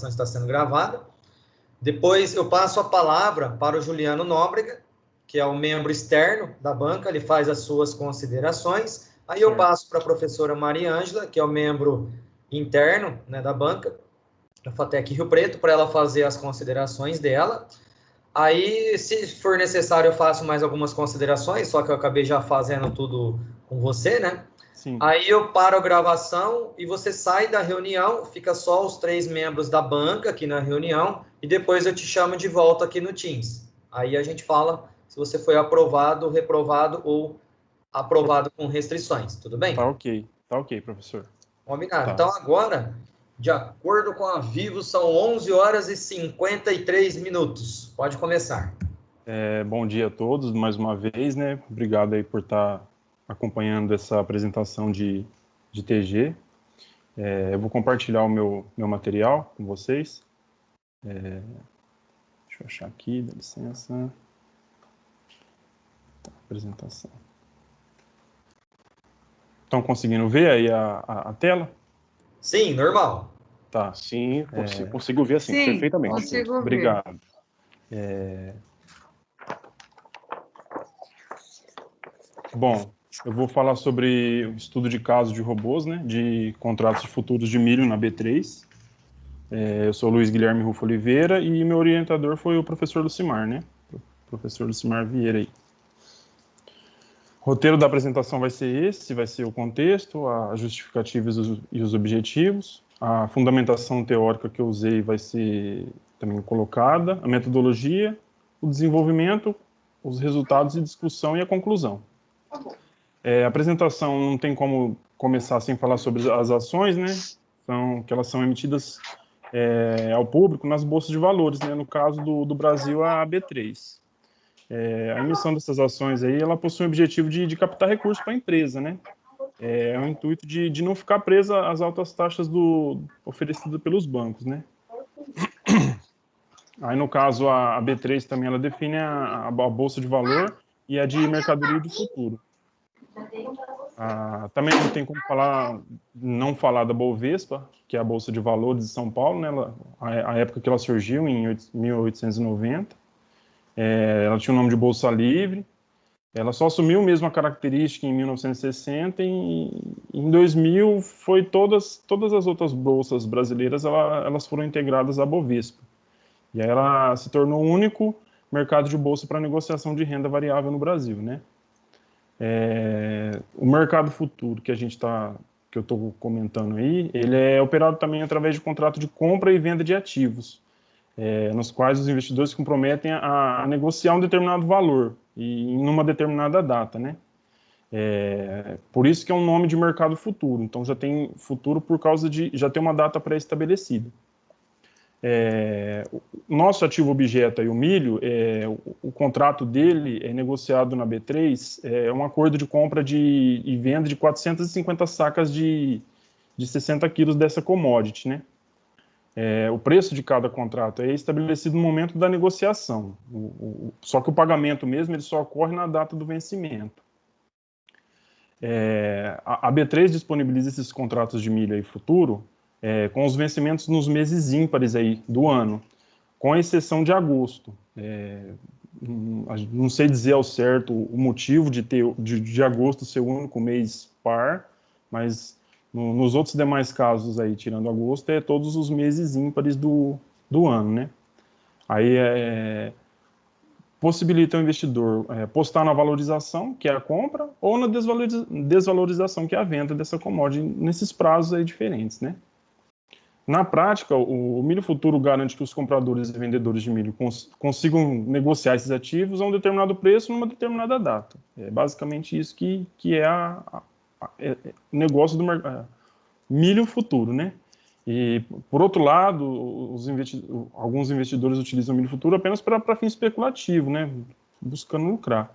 está sendo gravada. Depois eu passo a palavra para o Juliano Nóbrega, que é o membro externo da banca, ele faz as suas considerações. Aí eu passo para a professora Maria Ângela, que é o membro interno, né, da banca, da FATEC Rio Preto, para ela fazer as considerações dela. Aí, se for necessário, eu faço mais algumas considerações, só que eu acabei já fazendo tudo com você, né? Sim. Aí eu paro a gravação e você sai da reunião, fica só os 3 membros da banca aqui na reunião, e depois eu te chamo de volta aqui no Teams. Aí a gente fala se você foi aprovado, reprovado ou aprovado com restrições, tudo bem? Tá ok, professor. Combinado. Tá. Então agora, de acordo com a Vivo, são 11 horas e 53 minutos. Pode começar. Bom dia a todos, mais uma vez, né? Obrigado aí por estar acompanhando essa apresentação de TG. Eu vou compartilhar o meu material com vocês. Deixa eu achar aqui, dá licença. Tá, apresentação. Estão conseguindo ver aí a tela? Sim, normal. Tá. Sim, consigo ver assim, perfeitamente. Consigo ver. Obrigado. Bom, eu vou falar sobre o estudo de casos de robôs, né, de contratos de futuros de milho na B3. Eu sou Luiz Guilherme Rufo Oliveira e meu orientador foi o professor Lucimar, né? O professor Lucimar Vieira aí. O roteiro da apresentação vai ser esse, vai ser o contexto, a justificativa e os objetivos. A fundamentação teórica que eu usei vai ser também colocada, a metodologia, o desenvolvimento, os resultados de discussão e a conclusão. A apresentação não tem como começar sem falar sobre as ações, né? Que elas são emitidas ao público nas bolsas de valores, né? No caso do Brasil, a B3. A emissão dessas ações aí, ela possui o objetivo de captar recursos para a empresa, né? É o intuito de não ficar presa às altas taxas oferecidas pelos bancos, né? Aí, no caso, a B3 também, ela define a bolsa de valor e a de mercadoria do futuro. Também não tem como não falar da Bovespa, que é a Bolsa de Valores de São Paulo, né? A época que ela surgiu, em 1890. Ela tinha o nome de Bolsa Livre. Ela só assumiu mesmo a característica em 1960 e em 2000 todas as outras bolsas brasileiras elas foram integradas à Bovespa. E aí ela se tornou o único mercado de bolsa para negociação de renda variável no Brasil, né? O mercado futuro que eu estou comentando aí, ele é operado também através de contrato de compra e venda de ativos, nos quais os investidores se comprometem a negociar um determinado valor e em uma determinada data, né? Por isso que é um nome de mercado futuro. Então já tem futuro por causa de já ter uma data pré-estabelecida. O nosso ativo objeto aí, o milho, o contrato dele é negociado na B3, é um acordo de compra e venda de 450 sacas de 60 quilos dessa commodity, né? O preço de cada contrato é estabelecido no momento da negociação, só que o pagamento mesmo ele só ocorre na data do vencimento. A B3 disponibiliza esses contratos de milho aí futuro com os vencimentos nos meses ímpares aí do ano, com exceção de agosto. Não sei dizer ao certo o motivo de agosto ser o único mês par, mas nos outros demais casos aí, tirando agosto, todos os meses ímpares do ano, né? Aí possibilita o investidor postar na valorização, que é a compra, ou na desvalorização, que é a venda dessa commodity, nesses prazos aí diferentes, né? Na prática, o milho futuro garante que os compradores e vendedores de milho consigam negociar esses ativos a um determinado preço numa determinada data. É basicamente isso que é o negócio do milho futuro, né? E, por outro lado, alguns investidores utilizam o milho futuro apenas para fim especulativo, né? Buscando lucrar.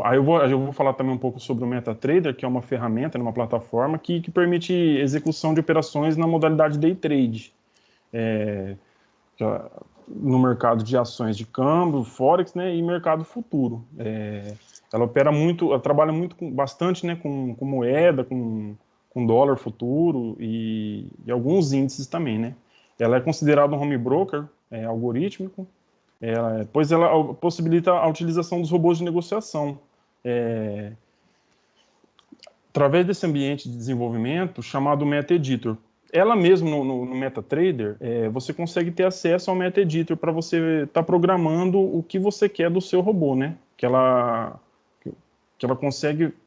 Aí eu vou falar também um pouco sobre o MetaTrader, que é uma ferramenta, uma plataforma que permite execução de operações na modalidade day trade, no mercado de ações de câmbio, forex, né, e mercado futuro. Ela trabalha bastante, né, com moeda, com com dólar futuro e alguns índices também, né? Ela é considerada um home broker algorítmico, pois ela possibilita a utilização dos robôs de negociação. Através desse ambiente de desenvolvimento chamado MetaEditor. Ela mesmo, no MetaTrader, você consegue ter acesso ao MetaEditor para você estar programando o que você quer do seu robô, né?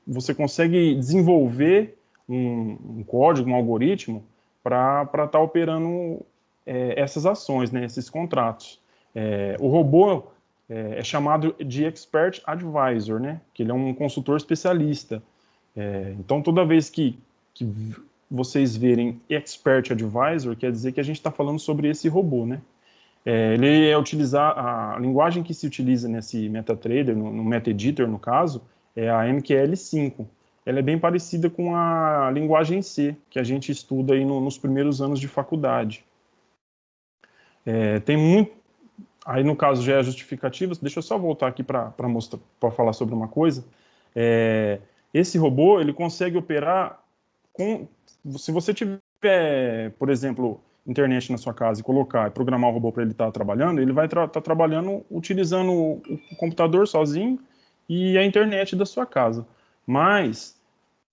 Você consegue desenvolver um código, um algoritmo para estar operando essas ações, né? Esses contratos. O robô é chamado de Expert Advisor, né? Que ele é um consultor especialista. Então, toda vez que vocês verem Expert Advisor, quer dizer que a gente está falando sobre esse robô, né? Ele é utilizar a linguagem que se utiliza nesse MetaTrader, no MetaEditor, no caso, é a MQL5. Ela é bem parecida com a linguagem C, que a gente estuda aí nos primeiros anos de faculdade. Tem muito... Aí, no caso, já é a justificativa. Deixa eu só voltar aqui para falar sobre uma coisa. Esse robô, ele consegue operar se você tiver, por exemplo, internet na sua casa e colocar e programar o robô para ele estar trabalhando, ele vai estar trabalhando utilizando o computador sozinho e a internet da sua casa. Mas,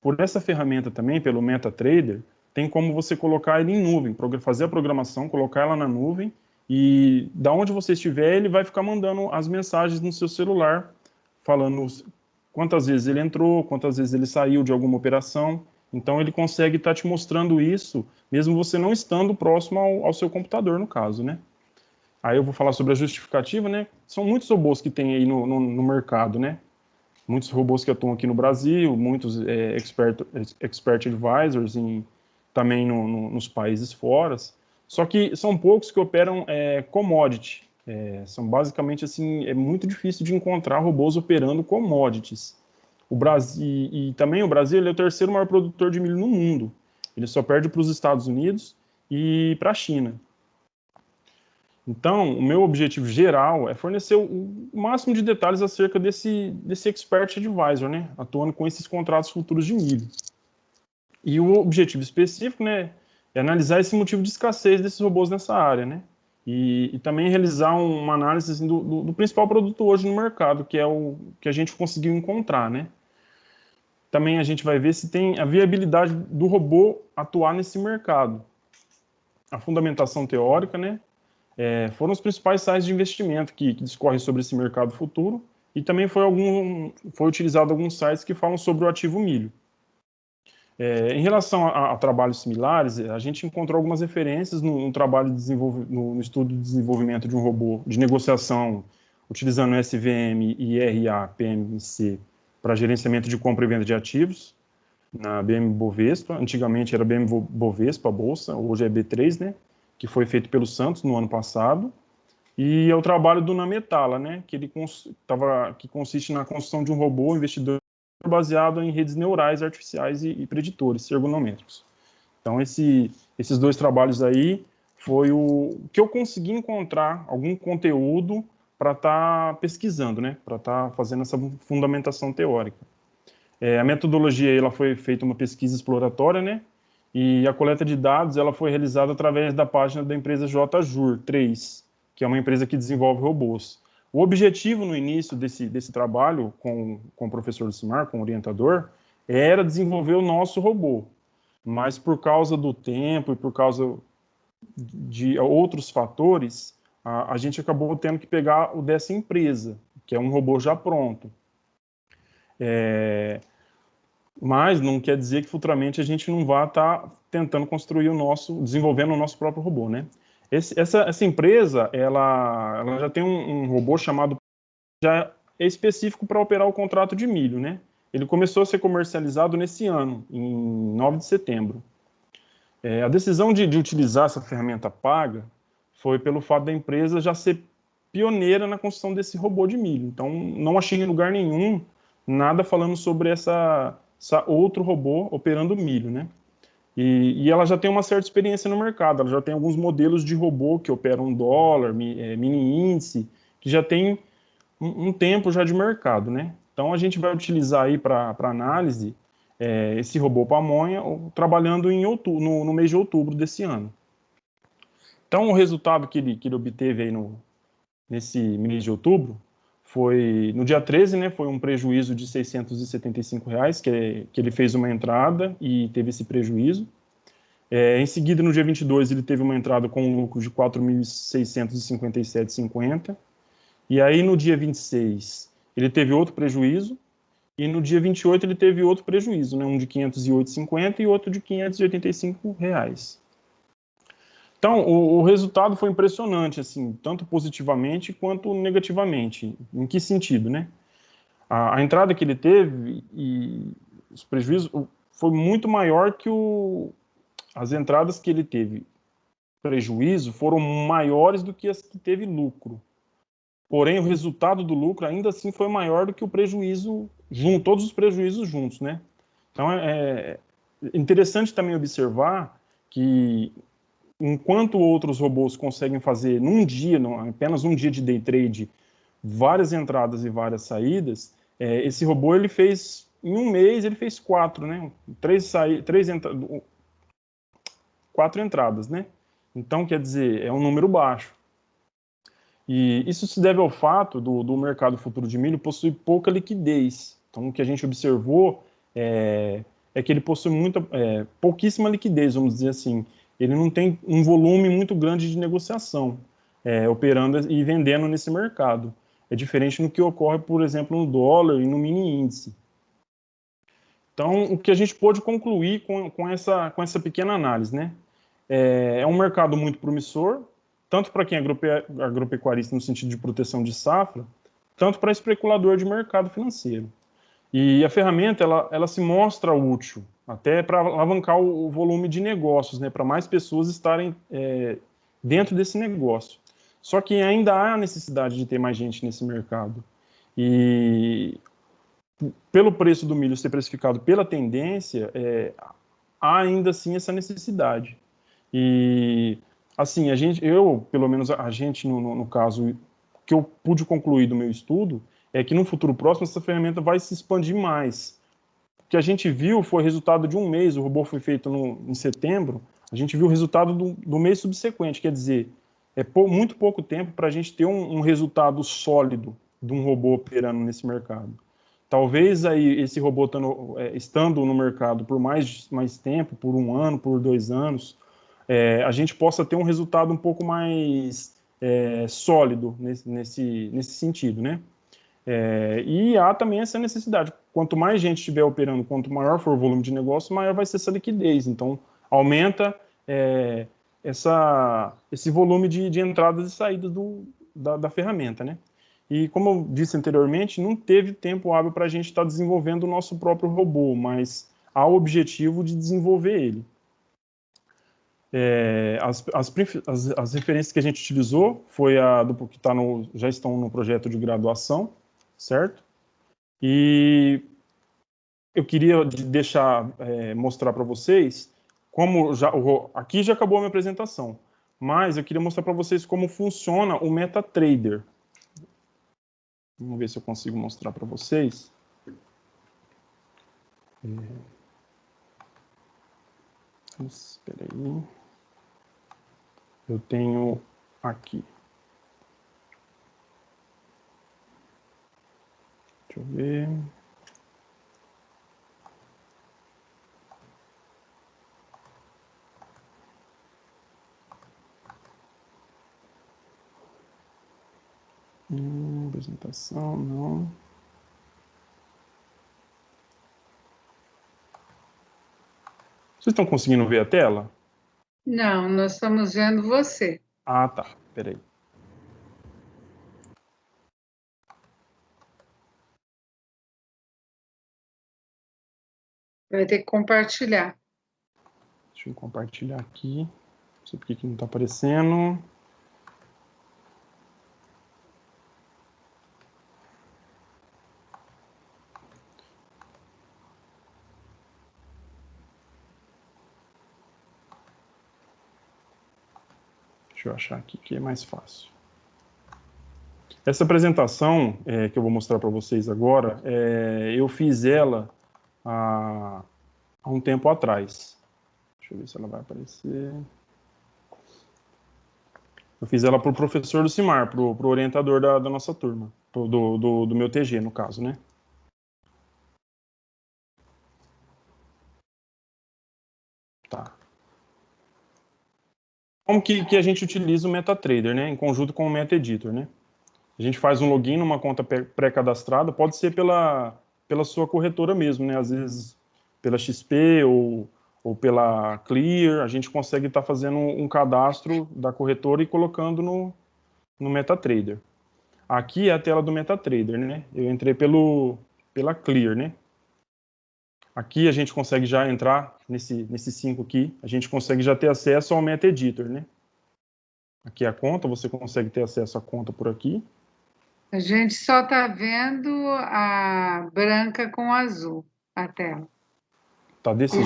por essa ferramenta também, pelo MetaTrader, tem como você colocar ele em nuvem, fazer a programação, colocar ela na nuvem e da onde você estiver, ele vai ficar mandando as mensagens no seu celular, falando quantas vezes ele entrou, quantas vezes ele saiu de alguma operação. Então, ele consegue estar te mostrando isso, mesmo você não estando próximo ao seu computador, no caso, né? Aí eu vou falar sobre a justificativa, né? São muitos robôs que tem aí no mercado, né? Muitos robôs que atuam aqui no Brasil, muitos expert advisors também nos países fora. Só que são poucos que operam commodity. São basicamente, assim, é muito difícil de encontrar robôs operando commodities. O Brasil, e também o Brasil, ele é o terceiro maior produtor de milho no mundo. Ele só perde para os Estados Unidos e para a China. Então, o meu objetivo geral é fornecer o máximo de detalhes acerca desse Expert Advisor, né? Atuando com esses contratos futuros de milho. E o objetivo específico, né, é analisar esse motivo de escassez desses robôs nessa área, né? E também realizar uma análise assim, do principal produto hoje no mercado, que é o que a gente conseguiu encontrar, né? Também a gente vai ver se tem a viabilidade do robô atuar nesse mercado. A fundamentação teórica, né? Foram os principais sites de investimento que discorrem sobre esse mercado futuro e também foi utilizado alguns sites que falam sobre o ativo milho. Em relação a trabalhos similares, a gente encontrou algumas referências no trabalho no estudo de desenvolvimento de um robô de negociação utilizando SVM e RAPMC para gerenciamento de compra e venda de ativos, na BM Bovespa. Antigamente era BM Bovespa, a bolsa, hoje é B3, né? Que foi feito pelo Santos no ano passado. E é o trabalho do Nametala, né? Que consiste na construção de um robô investidor baseado em redes neurais artificiais e preditores ergonômetricos. Então, esses dois trabalhos aí foi o que eu consegui encontrar algum conteúdo para estar pesquisando, né? Para estar fazendo essa fundamentação teórica. A metodologia, ela foi feita uma pesquisa exploratória, né? E a coleta de dados, ela foi realizada através da página da empresa JJUR 3, que é uma empresa que desenvolve robôs. O objetivo no início desse trabalho com o professor Lucimar, com o orientador, era desenvolver o nosso robô. Mas por causa do tempo e por causa de outros fatores, a gente acabou tendo que pegar o dessa empresa, que é um robô já pronto. Mas não quer dizer que futuramente a gente não vá estar tentando construir desenvolvendo o nosso próprio robô, né? Essa empresa, ela já tem um robô chamado, já é específico para operar o contrato de milho, né? Ele começou a ser comercializado nesse ano, em 9 de setembro. A decisão de utilizar essa ferramenta paga foi pelo fato da empresa já ser pioneira na construção desse robô de milho. Então, não achei em lugar nenhum nada falando sobre essa outro robô operando milho, né? E ela já tem uma certa experiência no mercado, ela já tem alguns modelos de robô que operam dólar, mini índice, que já tem um tempo já de mercado, né? Então a gente vai utilizar aí para análise esse robô pamonha trabalhando em outubro, no mês de outubro desse ano. Então, o resultado que ele obteve aí nesse mês de outubro foi, no dia 13, né, foi um prejuízo de R$ 675, que ele fez uma entrada e teve esse prejuízo. Em seguida, no dia 22, ele teve uma entrada com um lucro de R$ 4.657,50. E aí, no dia 26, ele teve outro prejuízo. E no dia 28, ele teve outro prejuízo, né, um de R$ 508,50 e outro de R$ 585. Então, o resultado foi impressionante, assim, tanto positivamente quanto negativamente. Em que sentido, né? A entrada que ele teve e os prejuízos foi muito maior que as entradas que ele teve prejuízo foram maiores do que as que teve lucro. Porém, o resultado do lucro ainda assim foi maior do que o prejuízo, todos os prejuízos juntos, né? Então, é interessante também observar que, enquanto outros robôs conseguem fazer num dia, apenas um dia de day trade, várias entradas e várias saídas, esse robô ele fez, em um mês, ele fez 4, né? 4 entradas, né? Então, quer dizer, é um número baixo. E isso se deve ao fato do mercado futuro de milho possuir pouca liquidez. Então, o que a gente observou é que ele possui pouquíssima liquidez, vamos dizer assim. Ele não tem um volume muito grande de negociação, operando e vendendo nesse mercado. É diferente do que ocorre, por exemplo, no dólar e no mini índice. Então, o que a gente pôde concluir com essa pequena análise, né? É um mercado muito promissor, tanto para quem é agropecuarista no sentido de proteção de safra, tanto para especulador de mercado financeiro. E a ferramenta, ela se mostra útil, até para alavancar o volume de negócios, né, para mais pessoas estarem dentro desse negócio. Só que ainda há necessidade de ter mais gente nesse mercado. E pelo preço do milho ser precificado pela tendência, há ainda assim essa necessidade. E assim, pelo menos a gente, no caso, que eu pude concluir do meu estudo, é que no futuro próximo essa ferramenta vai se expandir mais. O que a gente viu foi resultado de um mês, o robô foi feito em setembro, a gente viu o resultado do mês subsequente, quer dizer, muito pouco tempo para a gente ter um resultado sólido de um robô operando nesse mercado. Talvez aí esse robô estando no mercado por mais tempo, por 1 ano, por 2 anos, a gente possa ter um resultado um pouco mais sólido nesse sentido, né? E há também essa necessidade. Quanto mais gente estiver operando, quanto maior for o volume de negócio, maior vai ser essa liquidez. Então, aumenta esse volume de entradas e saídas da ferramenta, né? E, como eu disse anteriormente, não teve tempo hábil para a gente estar desenvolvendo o nosso próprio robô, mas há o objetivo de desenvolver ele. As referências que a gente utilizou foi que já estão no projeto de graduação, certo? E eu queria mostrar para vocês aqui já acabou a minha apresentação, mas eu queria mostrar para vocês como funciona o MetaTrader. Vamos ver se eu consigo mostrar para vocês. Espera aí. Eu tenho aqui. Deixa eu ver. Apresentação, não. Vocês estão conseguindo ver a tela? Não, nós estamos vendo você. Ah, tá. Peraí. Vai ter que compartilhar. Deixa eu compartilhar aqui. Não sei por que não está aparecendo. Deixa eu achar aqui que é mais fácil. Essa apresentação que eu vou mostrar para vocês agora, eu fiz ela há um tempo atrás. Deixa eu ver se ela vai aparecer. Eu fiz ela para o professor do CIMAR, para o orientador da nossa turma, do meu TG, no caso, né? Tá. Como que a gente utiliza o MetaTrader, né? Em conjunto com o MetaEditor, né? A gente faz um login numa conta pré-cadastrada, pode ser pela sua corretora mesmo, né? Às vezes pela XP ou pela Clear, a gente consegue estar fazendo um cadastro da corretora e colocando no MetaTrader. Aqui é a tela do MetaTrader, né? Eu entrei pela Clear, né? Aqui a gente consegue já entrar nesse 5 aqui, a gente consegue já ter acesso ao MetaEditor, né? Aqui é a conta, você consegue ter acesso à conta por aqui. A gente só está vendo a branca com azul, a tela. Tá desse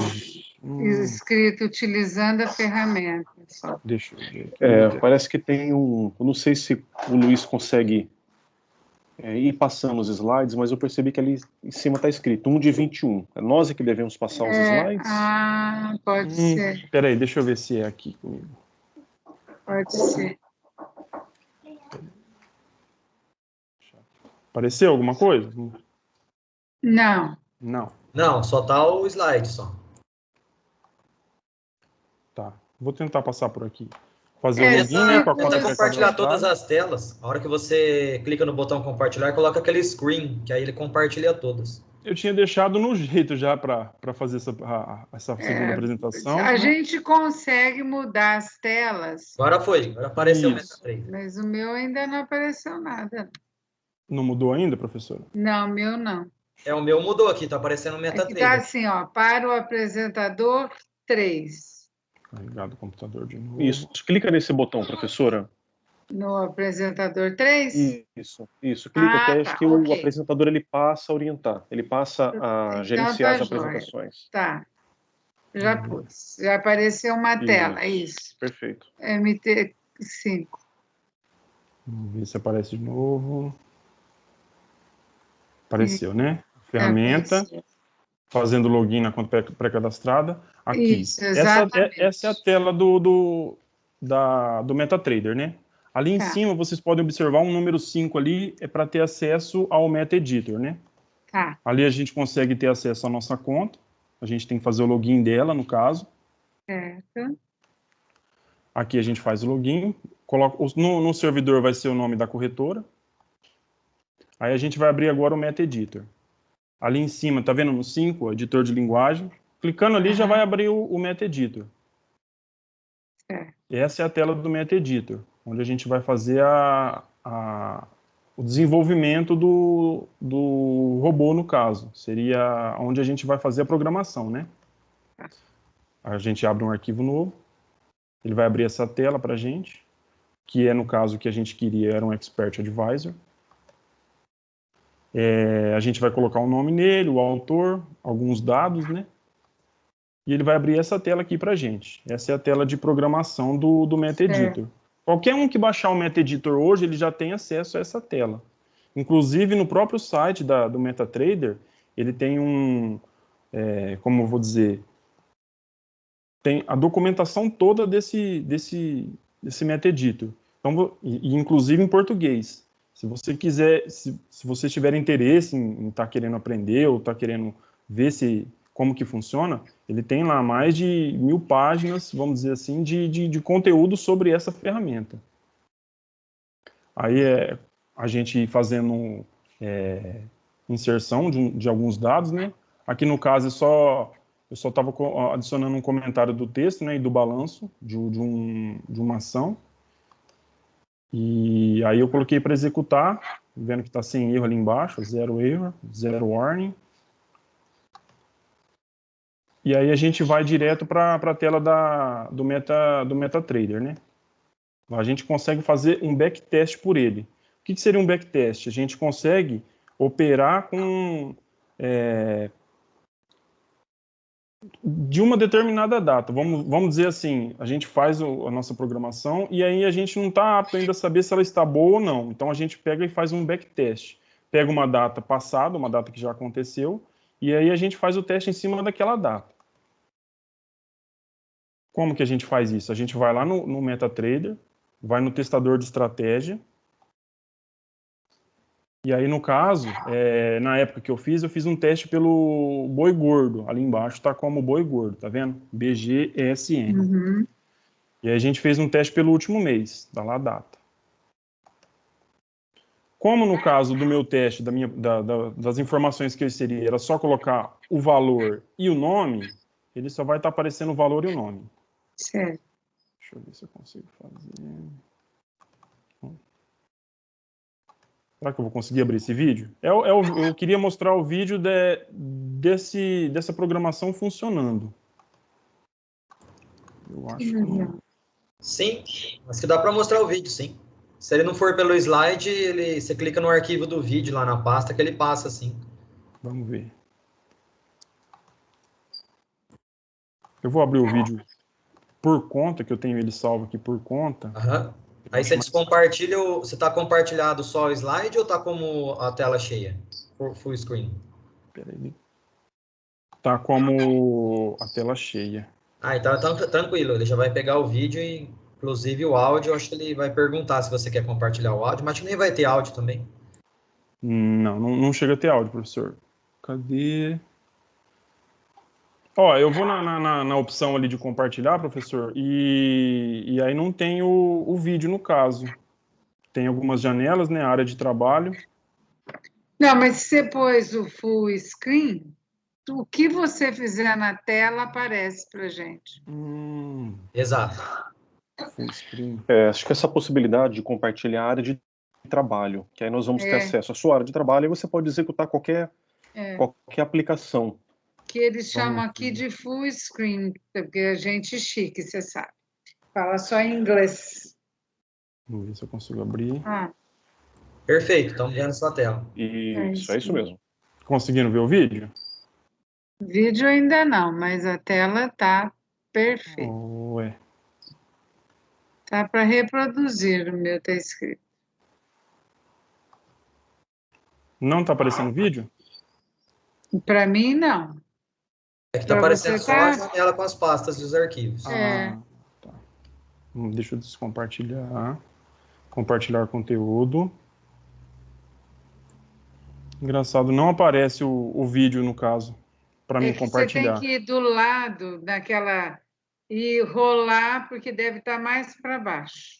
Escrito utilizando a ferramenta. Só. Deixa eu ver aqui. Parece que tem um... Eu não sei se o Luiz consegue ir passando os slides, mas eu percebi que ali em cima está escrito 1 de 21. É nós que devemos passar os slides? Pode ser. Peraí, deixa eu ver se é aqui comigo. Pode ser. Apareceu alguma coisa? Não. Não. Não, só tá o slide só. Tá. Vou tentar passar por aqui. Fazer o login, né? Com a conta compartilhar todas as telas. A hora que você clica no botão compartilhar, coloca aquele screen, que aí ele compartilha todas. Eu tinha deixado no jeito já para fazer essa segunda apresentação. A gente consegue mudar as telas. Agora foi, agora apareceu o MetaTrader. Mas o meu ainda não apareceu nada. Não mudou ainda, professora? Não, o meu não. O meu mudou aqui, tá aparecendo o MetaTrader. Está assim, ó, para o apresentador 3. Carregado o computador de novo. Isso. Clica nesse botão, professora. No apresentador 3? Isso. Clica que acho que o apresentador ele passa a orientar. Ele passa a gerenciar as apresentações. Tá. Já pus. Já apareceu uma tela, isso. Perfeito. MT5. Vamos ver se aparece de novo. Apareceu, né? Ferramenta. Apareceu. Fazendo login na conta pré-cadastrada. Aqui. Isso, exatamente. Essa é a tela do MetaTrader, né? Ali em cima, vocês podem observar um número 5 ali, é para ter acesso ao MetaEditor, né? Tá. Ali a gente consegue ter acesso à nossa conta. A gente tem que fazer o login dela, no caso. Certo. Aqui a gente faz o login. Coloca, no servidor vai ser o nome da corretora. Aí a gente vai abrir agora o MetaEditor. Ali em cima, tá vendo no 5, editor de linguagem? Clicando ali já vai abrir o MetaEditor. Essa é a tela do MetaEditor, onde a gente vai fazer o desenvolvimento do robô, no caso. Seria onde a gente vai fazer a programação, né? A gente abre um arquivo novo, ele vai abrir essa tela para a gente, que é, no caso, o que a gente queria era um Expert Advisor. A gente vai colocar um nome nele, o autor, alguns dados, né? E ele vai abrir essa tela aqui para a gente. Essa é a tela de programação do MetaEditor. Qualquer um que baixar o MetaEditor hoje, ele já tem acesso a essa tela. Inclusive, no próprio site do MetaTrader, ele tem como eu vou dizer, tem a documentação toda desse MetaEditor. Então, inclusive em português. Se você quiser, se você tiver interesse em estar querendo aprender ou estar querendo ver como que funciona, ele tem lá mais de 1000 páginas, vamos dizer assim, de conteúdo sobre essa ferramenta. Aí a gente fazendo inserção de alguns dados, né? Aqui no caso eu só estava adicionando um comentário do texto, né, e do balanço de uma ação. E aí eu coloquei para executar, vendo que está sem erro ali embaixo, 0 erro, 0 warning. E aí a gente vai direto para a tela do MetaTrader, né? A gente consegue fazer um backtest por ele. O que seria um backtest? A gente consegue operar com de uma determinada data. Vamos dizer assim, a gente faz a nossa programação e aí a gente não está apto ainda a saber se ela está boa ou não. Então a gente pega e faz um backtest. Pega uma data passada, uma data que já aconteceu, e aí a gente faz o teste em cima daquela data. Como que a gente faz isso? A gente vai lá no MetaTrader, vai no testador de estratégia, e aí, no caso, na época que eu fiz um teste pelo boi gordo. Ali embaixo está como boi gordo, tá vendo? BGSN. Uhum. E aí a gente fez um teste pelo último mês, dá lá a data. Como no caso do meu teste, das informações que eu inseri, era só colocar o valor e o nome, ele só vai estar aparecendo o valor e o nome. Certo. Deixa eu ver se eu consigo fazer. Será que eu vou conseguir abrir esse vídeo? Eu queria mostrar o vídeo dessa programação funcionando. Eu acho que não. Sim, mas que dá para mostrar o vídeo, sim. Se ele não for pelo slide, você clica no arquivo do vídeo lá na pasta que ele passa, sim. Vamos ver. Eu vou abrir o vídeo por conta, que eu tenho ele salvo aqui por conta. Uhum. Aí você descompartilha, você está compartilhado só o slide ou está como a tela cheia? Full screen? Peraí. Tá como a tela cheia. Ah, então tranquilo, ele já vai pegar o vídeo e, inclusive, o áudio, eu acho que ele vai perguntar se você quer compartilhar o áudio, mas acho que nem vai ter áudio também. Não chega a ter áudio, professor. Cadê? Ó, eu vou na opção ali de compartilhar, professor, e aí não tem o vídeo no caso. Tem algumas janelas, né? Área de trabalho. Não, mas se você pôs o full screen, o que você fizer na tela aparece para gente. Exato. Full screen. Acho que essa possibilidade de compartilhar a área de trabalho, que aí nós vamos ter acesso à sua área de trabalho e você pode executar qualquer aplicação. Que eles chamam aqui de full screen, porque a gente é chique, você sabe. Fala só em inglês. Vamos ver se eu consigo abrir. Perfeito, estamos vendo sua tela. Isso, é isso mesmo. Conseguindo ver o vídeo? Vídeo ainda não, mas a tela tá perfeita. Ué. Tá para reproduzir, o meu tá escrito. Não tá aparecendo vídeo? Para mim, não. É que está aparecendo só a janela com as pastas e os arquivos. Tá. Deixa eu descompartilhar. Compartilhar conteúdo. Engraçado, não aparece o vídeo, no caso, para mim compartilhar. Você tem que ir do lado daquela e rolar, porque deve estar mais para baixo.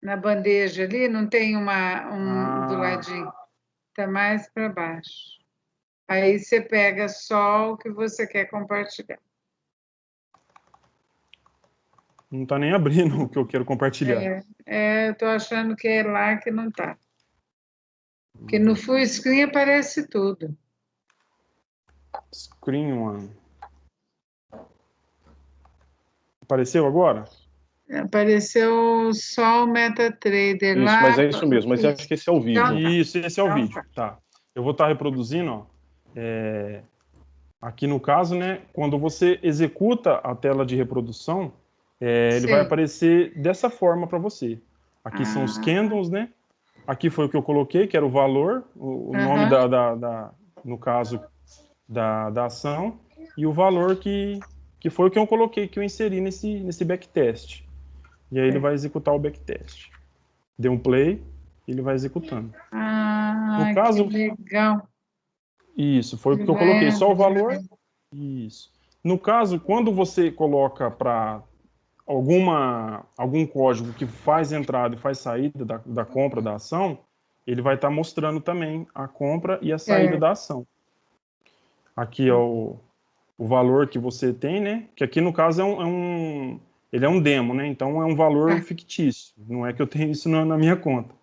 Na bandeja ali, não tem um do ladinho. Está mais para baixo. Aí você pega só o que você quer compartilhar. Não está nem abrindo o que eu quero compartilhar. Eu estou achando que é lá que não está. Porque no full screen aparece tudo. Screen one. Apareceu agora? Apareceu só o MetaTrader isso, lá. Mas é isso mesmo, mas eu acho que esse é o vídeo. Isso, esse é o vídeo. Tá. Eu vou estar reproduzindo, ó. Aqui no caso, né, quando você executa a tela de reprodução, ele vai aparecer dessa forma para você. Aqui são os candles, né? Aqui foi o que eu coloquei, que era o valor, o nome no caso, da ação, e o valor que foi o que eu coloquei, que eu inseri nesse backtest. E aí ele vai executar o backtest. Deu um play, ele vai executando. No caso, que legal. Isso, foi o que eu coloquei, só o valor. Isso. No caso, quando você coloca para algum código que faz entrada e faz saída da compra da ação, ele vai estar mostrando também a compra e a saída da ação. Aqui é o valor que você tem, né? Que aqui no caso ele é um demo, né? Então é um valor fictício. Não é que eu tenho isso na minha conta.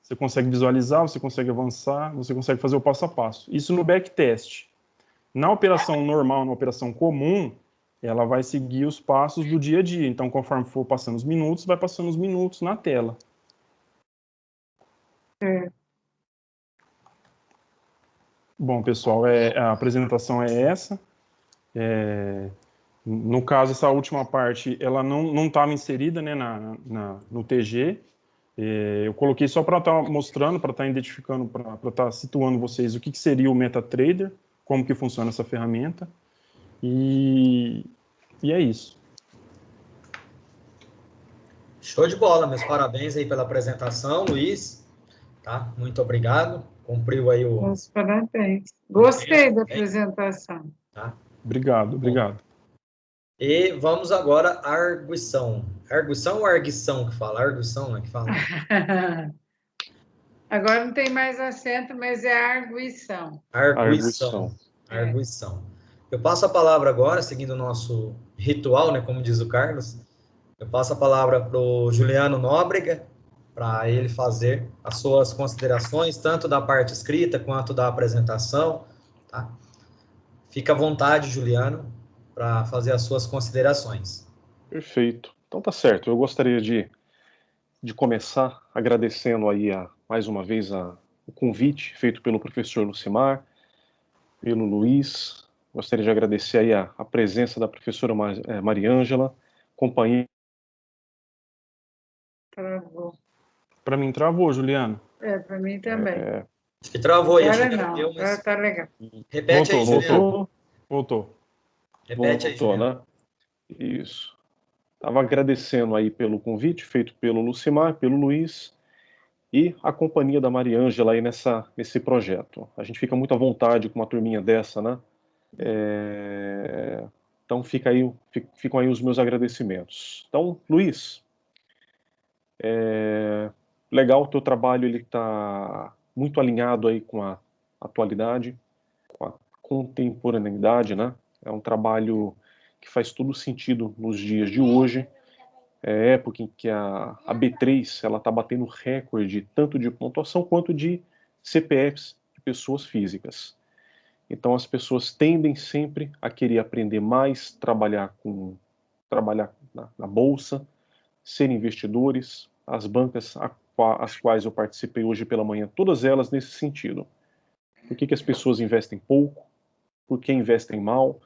Você consegue visualizar, você consegue avançar, você consegue fazer o passo a passo. Isso no backtest. Na operação normal, na operação comum, ela vai seguir os passos do dia a dia. Então, conforme for passando os minutos, vai passando os minutos na tela. Bom, pessoal, a apresentação é essa. No caso, essa última parte, ela não estava inserida, né, no TG. Eu coloquei só para estar mostrando, para estar identificando, para estar situando vocês o que seria o MetaTrader, como que funciona essa ferramenta, e é isso. Show de bola, meus parabéns aí pela apresentação, Luiz, tá? Muito obrigado, cumpriu aí o... Meus parabéns. Gostei da apresentação. Tá? Obrigado, obrigado. E vamos agora à arguição. Arguição ou arguição que fala? Arguição, né, que fala? Agora não tem mais acento, mas é arguição. Arguição. Arguição. Eu passo a palavra agora, seguindo o nosso ritual, né, como diz o Carlos, eu passo a palavra para o Juliano Nóbrega, para ele fazer as suas considerações, tanto da parte escrita quanto da apresentação. Tá? Fica à vontade, Juliano, para fazer as suas considerações. Perfeito. Então tá certo. Eu gostaria de começar agradecendo aí mais uma vez o convite feito pelo professor Lucimar, pelo Luiz. Gostaria de agradecer aí a presença da professora Mariângela, companheira. Travou. Para mim travou, Juliano. Para mim também. Acho que travou aí. Agora não, agora tá legal. Repete aí, Juliano. Voltou. Repete aí, Juliano. Né? Isso. Estava agradecendo aí pelo convite feito pelo Lucimar, pelo Luiz e a companhia da Mariângela aí nesse projeto. A gente fica muito à vontade com uma turminha dessa, né? Então ficam aí os meus agradecimentos. Então, Luiz, legal, o teu trabalho ele está muito alinhado aí com a atualidade, com a contemporaneidade, né? É um trabalho que faz todo sentido nos dias de hoje, época em que a B3 ela está batendo recorde tanto de pontuação quanto de CPFs de pessoas físicas. Então as pessoas tendem sempre a querer aprender mais, trabalhar na bolsa, ser investidores. As bancas as quais eu participei hoje pela manhã, todas elas nesse sentido. Por que as pessoas investem pouco? Por que investem mal?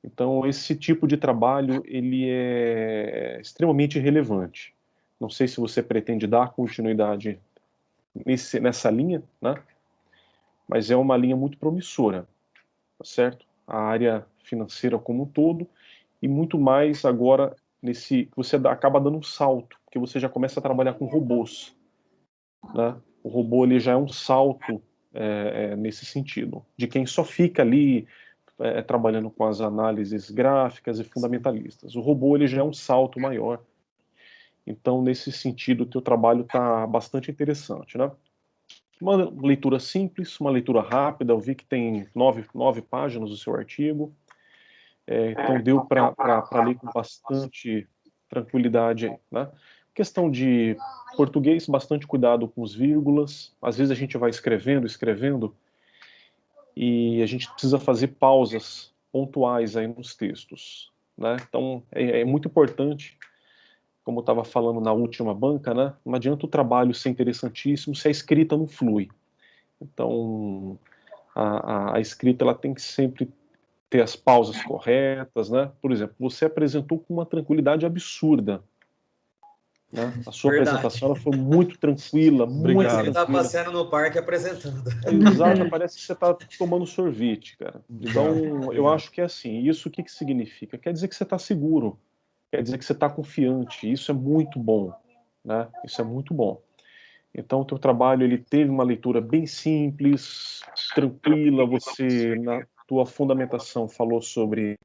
Então, esse tipo de trabalho, ele é extremamente relevante. Não sei se você pretende dar continuidade nessa linha, né? Mas é uma linha muito promissora, tá certo? A área financeira como um todo, e muito mais agora, você acaba dando um salto, porque você já começa a trabalhar com robôs, né? O robô, ele já é um salto nesse sentido, de quem só fica ali trabalhando com as análises gráficas e fundamentalistas. O robô ele já é um salto maior. Então, nesse sentido, o teu trabalho está bastante interessante, né? Uma leitura simples, uma leitura rápida. Eu vi que tem 9 páginas o seu artigo. Então, deu para ler com bastante tranquilidade, né? Questão de português, bastante cuidado com os vírgulas. Às vezes a gente vai escrevendo, e a gente precisa fazer pausas pontuais aí nos textos, né? Então, é muito importante, como eu estava falando na última banca, né? Não adianta o trabalho ser interessantíssimo se a escrita não flui. Então, a escrita ela tem que sempre ter as pausas corretas, né? Por exemplo, você apresentou com uma tranquilidade absurda, né? A sua apresentação ela foi muito tranquila, muito tranquila. Você está passeando no parque apresentando. Exato, parece que você está tomando sorvete, cara. Então, eu acho que é assim. Isso o que significa? Quer dizer que você está seguro, quer dizer que você está confiante. Isso é muito bom, né? Isso é muito bom. Então, o teu trabalho ele teve uma leitura bem simples, tranquila. Você na tua fundamentação falou sobre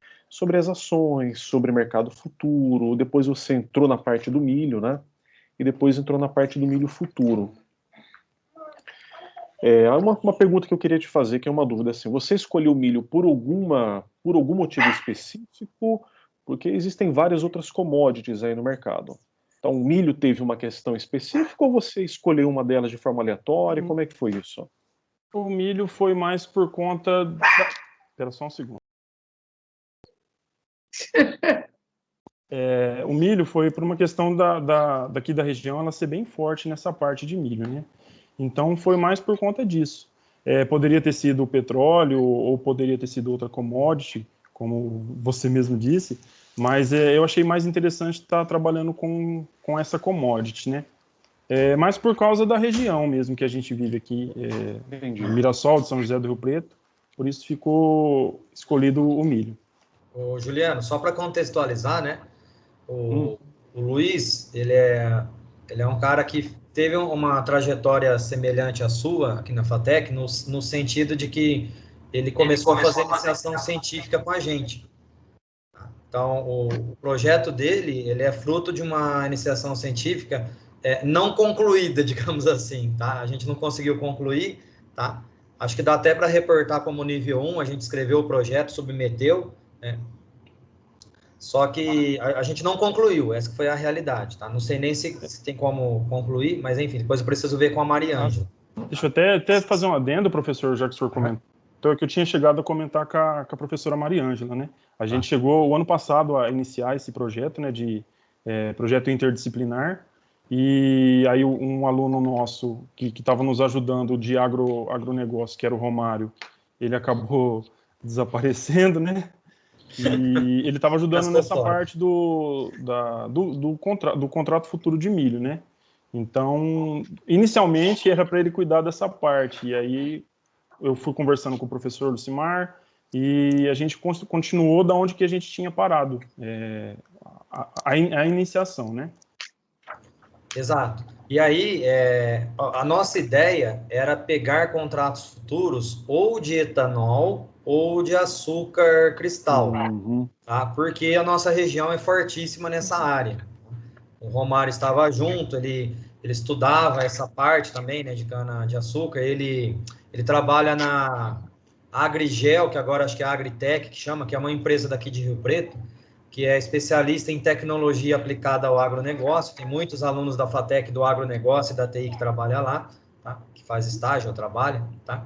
as ações, sobre mercado futuro. Depois você entrou na parte do milho, né? E depois entrou na parte do milho futuro. Uma pergunta que eu queria te fazer, que é uma dúvida assim, você escolheu o milho por algum motivo específico? Porque existem várias outras commodities aí no mercado. Então, o milho teve uma questão específica ou você escolheu uma delas de forma aleatória? Como é que foi isso? O milho foi mais por conta Espera só um segundo. O milho foi por uma questão daqui da região ela ser bem forte nessa parte de milho, né? Então foi mais por conta disso. Poderia ter sido o petróleo ou poderia ter sido outra commodity, como você mesmo disse, mas eu achei mais interessante estar trabalhando com essa commodity, né? Mas por causa da região mesmo que a gente vive aqui, Mirassol, de São José do Rio Preto, por isso ficou escolhido o milho. Ô, Juliano, só para contextualizar, né? O Luiz, ele é um cara que teve uma trajetória semelhante à sua aqui na FATEC, no sentido de que ele começou a fazer iniciação científica com a gente. Então, o projeto dele, ele é fruto de uma iniciação científica não concluída, digamos assim, tá? A gente não conseguiu concluir, tá? Acho que dá até para reportar como nível 1, a gente escreveu o projeto, submeteu, né? Só que a gente não concluiu, essa foi a realidade, tá? Não sei nem se tem como concluir, mas enfim, depois eu preciso ver com a Mariângela. Deixa eu até fazer um adendo, professor, já que o senhor comentou, que eu tinha chegado a comentar com a professora Mariângela, né? A gente chegou o ano passado a iniciar esse projeto, né, de projeto interdisciplinar, e aí um aluno nosso que estava nos ajudando de agronegócio, que era o Romário, ele acabou desaparecendo, né? E ele estava ajudando nessa parte do contrato futuro de milho, né? Então, inicialmente era para ele cuidar dessa parte, e aí eu fui conversando com o professor Lucimar, e a gente continuou da onde que a gente tinha parado, a iniciação, né? Exato. E aí, a nossa ideia era pegar contratos futuros ou de etanol ou de açúcar cristal, tá? Porque a nossa região é fortíssima nessa área. O Romário estava junto, ele estudava essa parte também, né, de cana-de-açúcar, ele trabalha na Agrigel, que agora acho que é a Agritech, que chama, que é uma empresa daqui de Rio Preto, que é especialista em tecnologia aplicada ao agronegócio. Tem muitos alunos da FATEC do agronegócio e da TI que trabalham lá, tá? Que faz estágio ou trabalha, tá?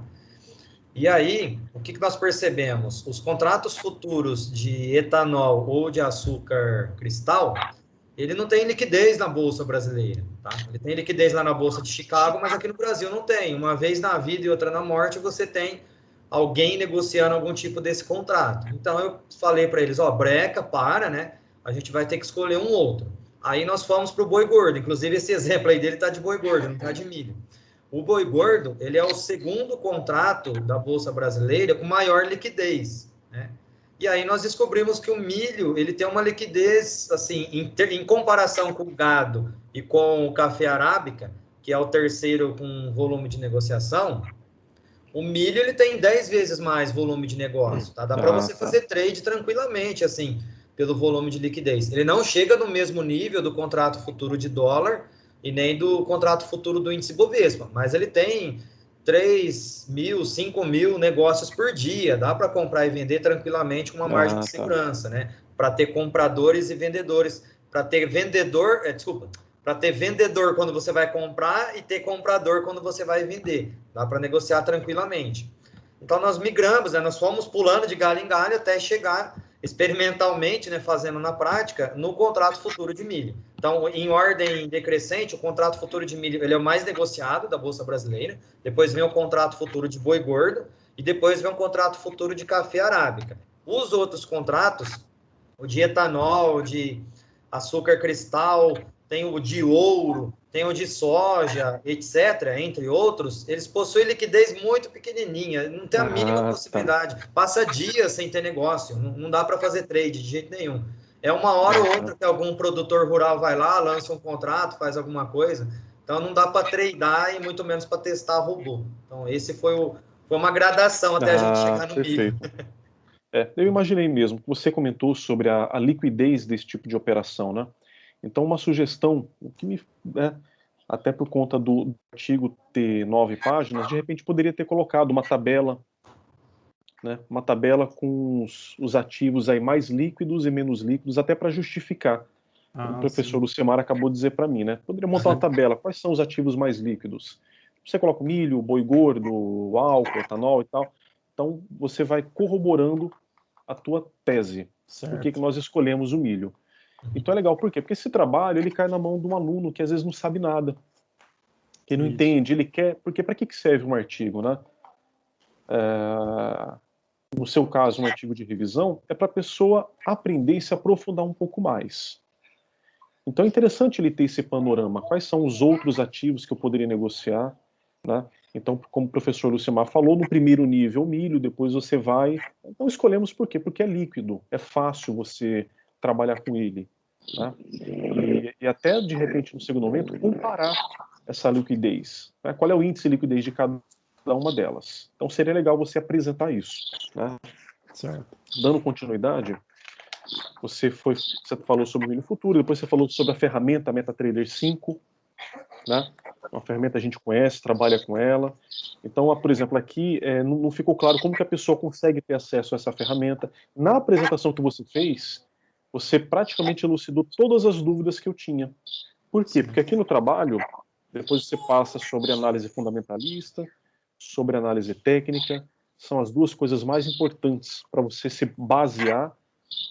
E aí, o que nós percebemos? Os contratos futuros de etanol ou de açúcar cristal, ele não tem liquidez na Bolsa brasileira, tá? Ele tem liquidez lá na Bolsa de Chicago, mas aqui no Brasil não tem. Uma vez na vida e outra na morte, você tem alguém negociando algum tipo desse contrato. Então, eu falei para eles, breca, né? A gente vai ter que escolher um outro. Aí nós fomos para o boi gordo. Inclusive, esse exemplo aí dele está de boi gordo, não está de milho. O boi gordo, ele é o segundo contrato da Bolsa Brasileira com maior liquidez, né? E aí nós descobrimos que o milho, ele tem uma liquidez, assim, em comparação com o gado e com o café arábica, que é o terceiro com volume de negociação, o milho, ele tem 10 vezes mais volume de negócio, tá? Dá para você fazer trade tranquilamente, assim, pelo volume de liquidez. Ele não chega no mesmo nível do contrato futuro de dólar e nem do contrato futuro do índice Bovespa, mas ele tem 3.000, 5.000 negócios por dia, dá para comprar e vender tranquilamente com uma margem de segurança, né? Para ter compradores e vendedores, para ter vendedor, para ter vendedor quando você vai comprar e ter comprador quando você vai vender. Dá para negociar tranquilamente. Então, nós migramos, né? Nós fomos pulando de galho em galho até chegar experimentalmente, né, fazendo na prática, no contrato futuro de milho. Então, em ordem decrescente, o contrato futuro de milho ele é o mais negociado da Bolsa Brasileira, depois vem o contrato futuro de boi gordo e depois vem o contrato futuro de café arábica. Os outros contratos, o de etanol, de açúcar cristal, tem o de ouro, tem o de soja, etc., entre outros, eles possuem liquidez muito pequenininha, não tem a mínima possibilidade. Passa dias sem ter negócio, não dá para fazer trade de jeito nenhum. É uma hora ou outra que algum produtor rural vai lá, lança um contrato, faz alguma coisa. Então, não dá para tradar e muito menos para testar robô. Então, esse foi uma gradação até a gente chegar no milho. Eu imaginei mesmo. Você comentou sobre a liquidez desse tipo de operação, né? Então, uma sugestão, o que me, até por conta do artigo ter 9 páginas, de repente poderia ter colocado uma tabela, né? Uma tabela com os ativos aí mais líquidos e menos líquidos, até para justificar. O professor Lucimar acabou de dizer para mim, né? Poderia montar uma tabela. Quais são os ativos mais líquidos? Você coloca o milho, o boi gordo, o álcool, o etanol e tal. Então, você vai corroborando a tua tese. Por que nós escolhemos o milho? Então é legal, por quê? Porque esse trabalho ele cai na mão de um aluno que às vezes não sabe nada, que não entende, ele quer... Porque para que serve um artigo, né? No seu caso, um artigo de revisão, é para a pessoa aprender e se aprofundar um pouco mais. Então é interessante ele ter esse panorama. Quais são os outros ativos que eu poderia negociar, né? Então, como o professor Lucimar falou, no primeiro nível milho, depois você vai... Então escolhemos por quê? Porque é líquido, é fácil você trabalhar com ele, né? E até, de repente, no segundo momento, comparar essa liquidez, né? Qual é o índice de liquidez de cada uma delas. Então seria legal você apresentar isso, né? Certo. Dando continuidade, você falou sobre o milho futuro, depois você falou sobre a ferramenta MetaTrader 5, né? Uma ferramenta a gente conhece, trabalha com ela. Então, por exemplo, aqui não ficou claro como que a pessoa consegue ter acesso a essa ferramenta. Na apresentação que você fez, você praticamente elucidou todas as dúvidas que eu tinha. Por quê? Porque aqui no trabalho, depois você passa sobre análise fundamentalista, sobre análise técnica, são as duas coisas mais importantes para você se basear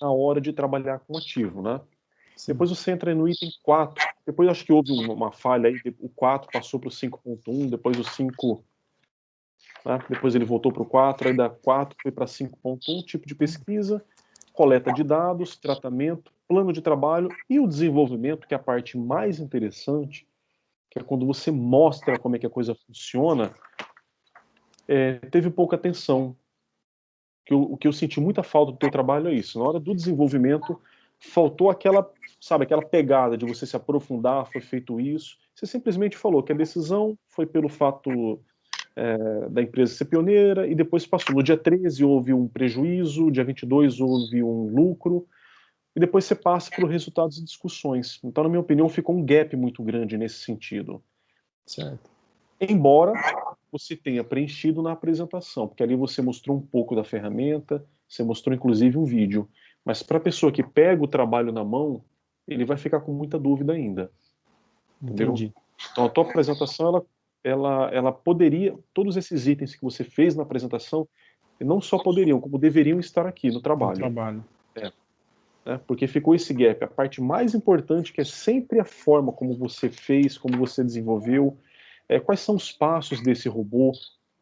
na hora de trabalhar com ativo, né? Sim. Depois você entra no item 4, depois acho que houve uma falha aí, o 4 passou para o 5.1, depois o 5, né? Depois ele voltou para o 4, aí da 4 foi para 5.1, tipo de pesquisa, coleta de dados, tratamento, plano de trabalho e o desenvolvimento, que é a parte mais interessante, que é quando você mostra como é que a coisa funciona, teve pouca atenção. O que eu senti muita falta do teu trabalho é isso. Na hora do desenvolvimento, faltou aquela, sabe, aquela pegada de você se aprofundar, foi feito isso. Você simplesmente falou que a decisão foi pelo fato da empresa ser pioneira e depois passou. No dia 13 houve um prejuízo, dia 22 houve um lucro, e depois você passa por resultados e discussões. Então, na minha opinião, ficou um gap muito grande nesse sentido. Certo. Embora você tenha preenchido na apresentação, porque ali você mostrou um pouco da ferramenta, você mostrou inclusive um vídeo, mas para a pessoa que pega o trabalho na mão, ele vai ficar com muita dúvida ainda. Entendeu? Entendi. Então a tua apresentação, ela poderia, todos esses itens que você fez na apresentação, não só poderiam, como deveriam estar aqui no trabalho. No trabalho. Porque ficou esse gap. A parte mais importante, que é sempre a forma como você fez, como você desenvolveu, quais são os passos desse robô.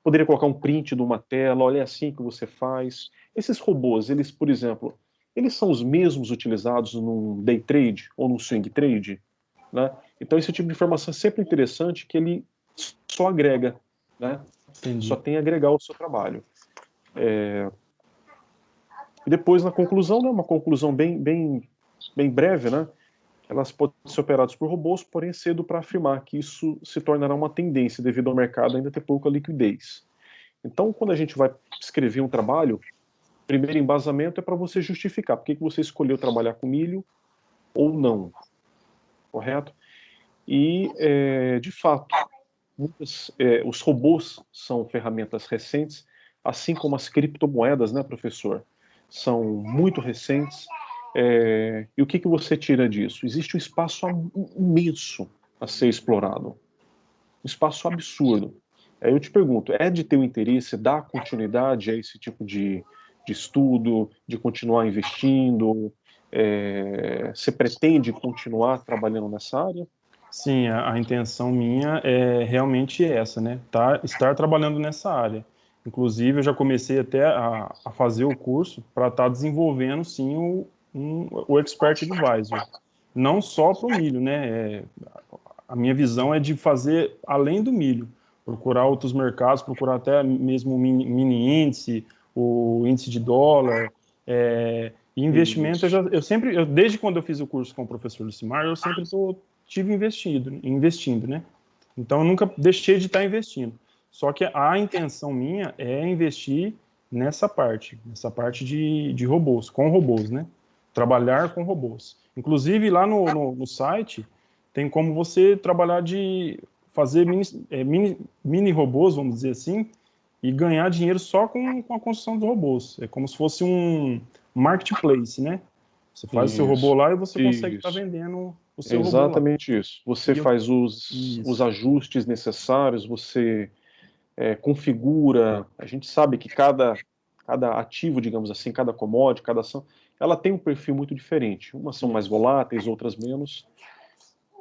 Poderia colocar um print de uma tela, olha, é assim que você faz. Esses robôs, eles, por exemplo, eles são os mesmos utilizados num day trade ou num swing trade, né? Então esse tipo de informação é sempre interessante, que ele só agrega, né? Entendi. Só tem a agregar ao seu trabalho. E depois, na conclusão, né, uma conclusão bem breve, né? Elas podem ser operadas por robôs, porém é cedo para afirmar que isso se tornará uma tendência devido ao mercado ainda ter pouca liquidez. Então, quando a gente vai escrever um trabalho, o primeiro embasamento é para você justificar por que você escolheu trabalhar com milho ou não, correto? E, de fato, os robôs são ferramentas recentes, assim como as criptomoedas, né, professor? São muito recentes. E o que você tira disso? Existe um espaço imenso a ser explorado. Um espaço absurdo. Aí eu te pergunto, é de teu interesse dar continuidade a esse tipo de estudo, de continuar investindo? Você pretende continuar trabalhando nessa área? Sim, a intenção minha é realmente essa, né? Estar trabalhando nessa área. Inclusive, eu já comecei até a fazer o curso para estar desenvolvendo, sim, o Expert Advisor. Não só para o milho, né? A minha visão é de fazer além do milho, procurar outros mercados, procurar até mesmo o mini índice, o índice de dólar, e investimento. Desde quando eu fiz o curso com o professor Lucimar, eu sempre tive investindo, né? Então eu nunca deixei de estar investindo. Só que a intenção minha é investir nessa parte de robôs, com robôs, né? Trabalhar com robôs. Inclusive lá no site tem como você trabalhar de fazer mini robôs, vamos dizer assim, e ganhar dinheiro só com a construção dos robôs. É como se fosse um marketplace, né? Você faz o seu robô lá e você consegue estar vendendo o seu robô lá. Exatamente isso. Você faz os ajustes necessários, você configura. A gente sabe que cada ativo, digamos assim, cada commodity, cada ação, ela tem um perfil muito diferente. Umas são mais voláteis, outras menos.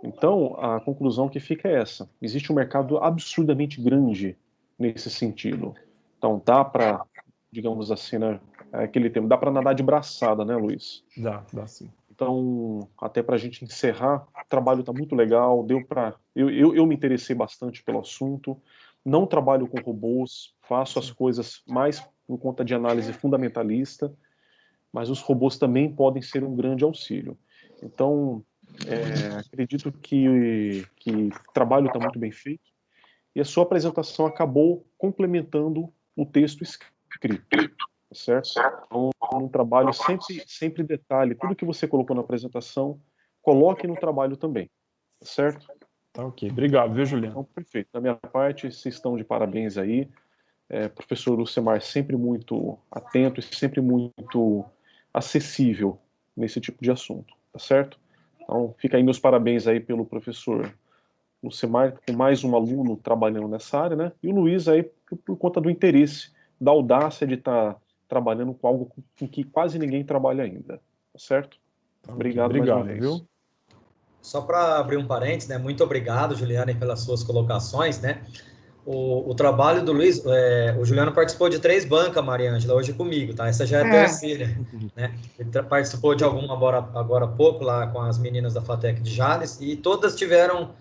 Então, a conclusão que fica é essa. Existe um mercado absurdamente grande nesse sentido. Então, dá para, digamos assim, né, aquele termo, dá para nadar de braçada, né, Luiz? Dá sim. Então, até para a gente encerrar, o trabalho está muito legal, deu para... Eu me interessei bastante pelo assunto, não trabalho com robôs, faço as coisas mais por conta de análise fundamentalista, mas os robôs também podem ser um grande auxílio. Então, acredito que o trabalho está muito bem feito, e a sua apresentação acabou complementando o texto escrito, certo? Então, um trabalho sempre detalhe, tudo que você colocou na apresentação, coloque no trabalho também, certo? Tá ok. Obrigado, viu, Juliano? Então, perfeito. Da minha parte, vocês estão de parabéns aí. Professor Lucemar sempre muito atento e sempre muito acessível nesse tipo de assunto, tá certo? Então, fica aí meus parabéns aí pelo professor Lucemar, com mais um aluno trabalhando nessa área, né? E o Luiz aí por conta do interesse, da audácia de estar trabalhando com algo com que quase ninguém trabalha ainda, tá certo? Tá ok. Obrigado mais uma vez. Viu? Só para abrir um parênteses, né? Muito obrigado, Juliana, pelas suas colocações, né? O trabalho do Luiz, o Juliano participou de 3 bancas, Maria Ângela, hoje comigo, tá? Essa já é a terceira, né? Ele participou de alguma agora há pouco, lá com as meninas da FATEC de Jales, e todas tiveram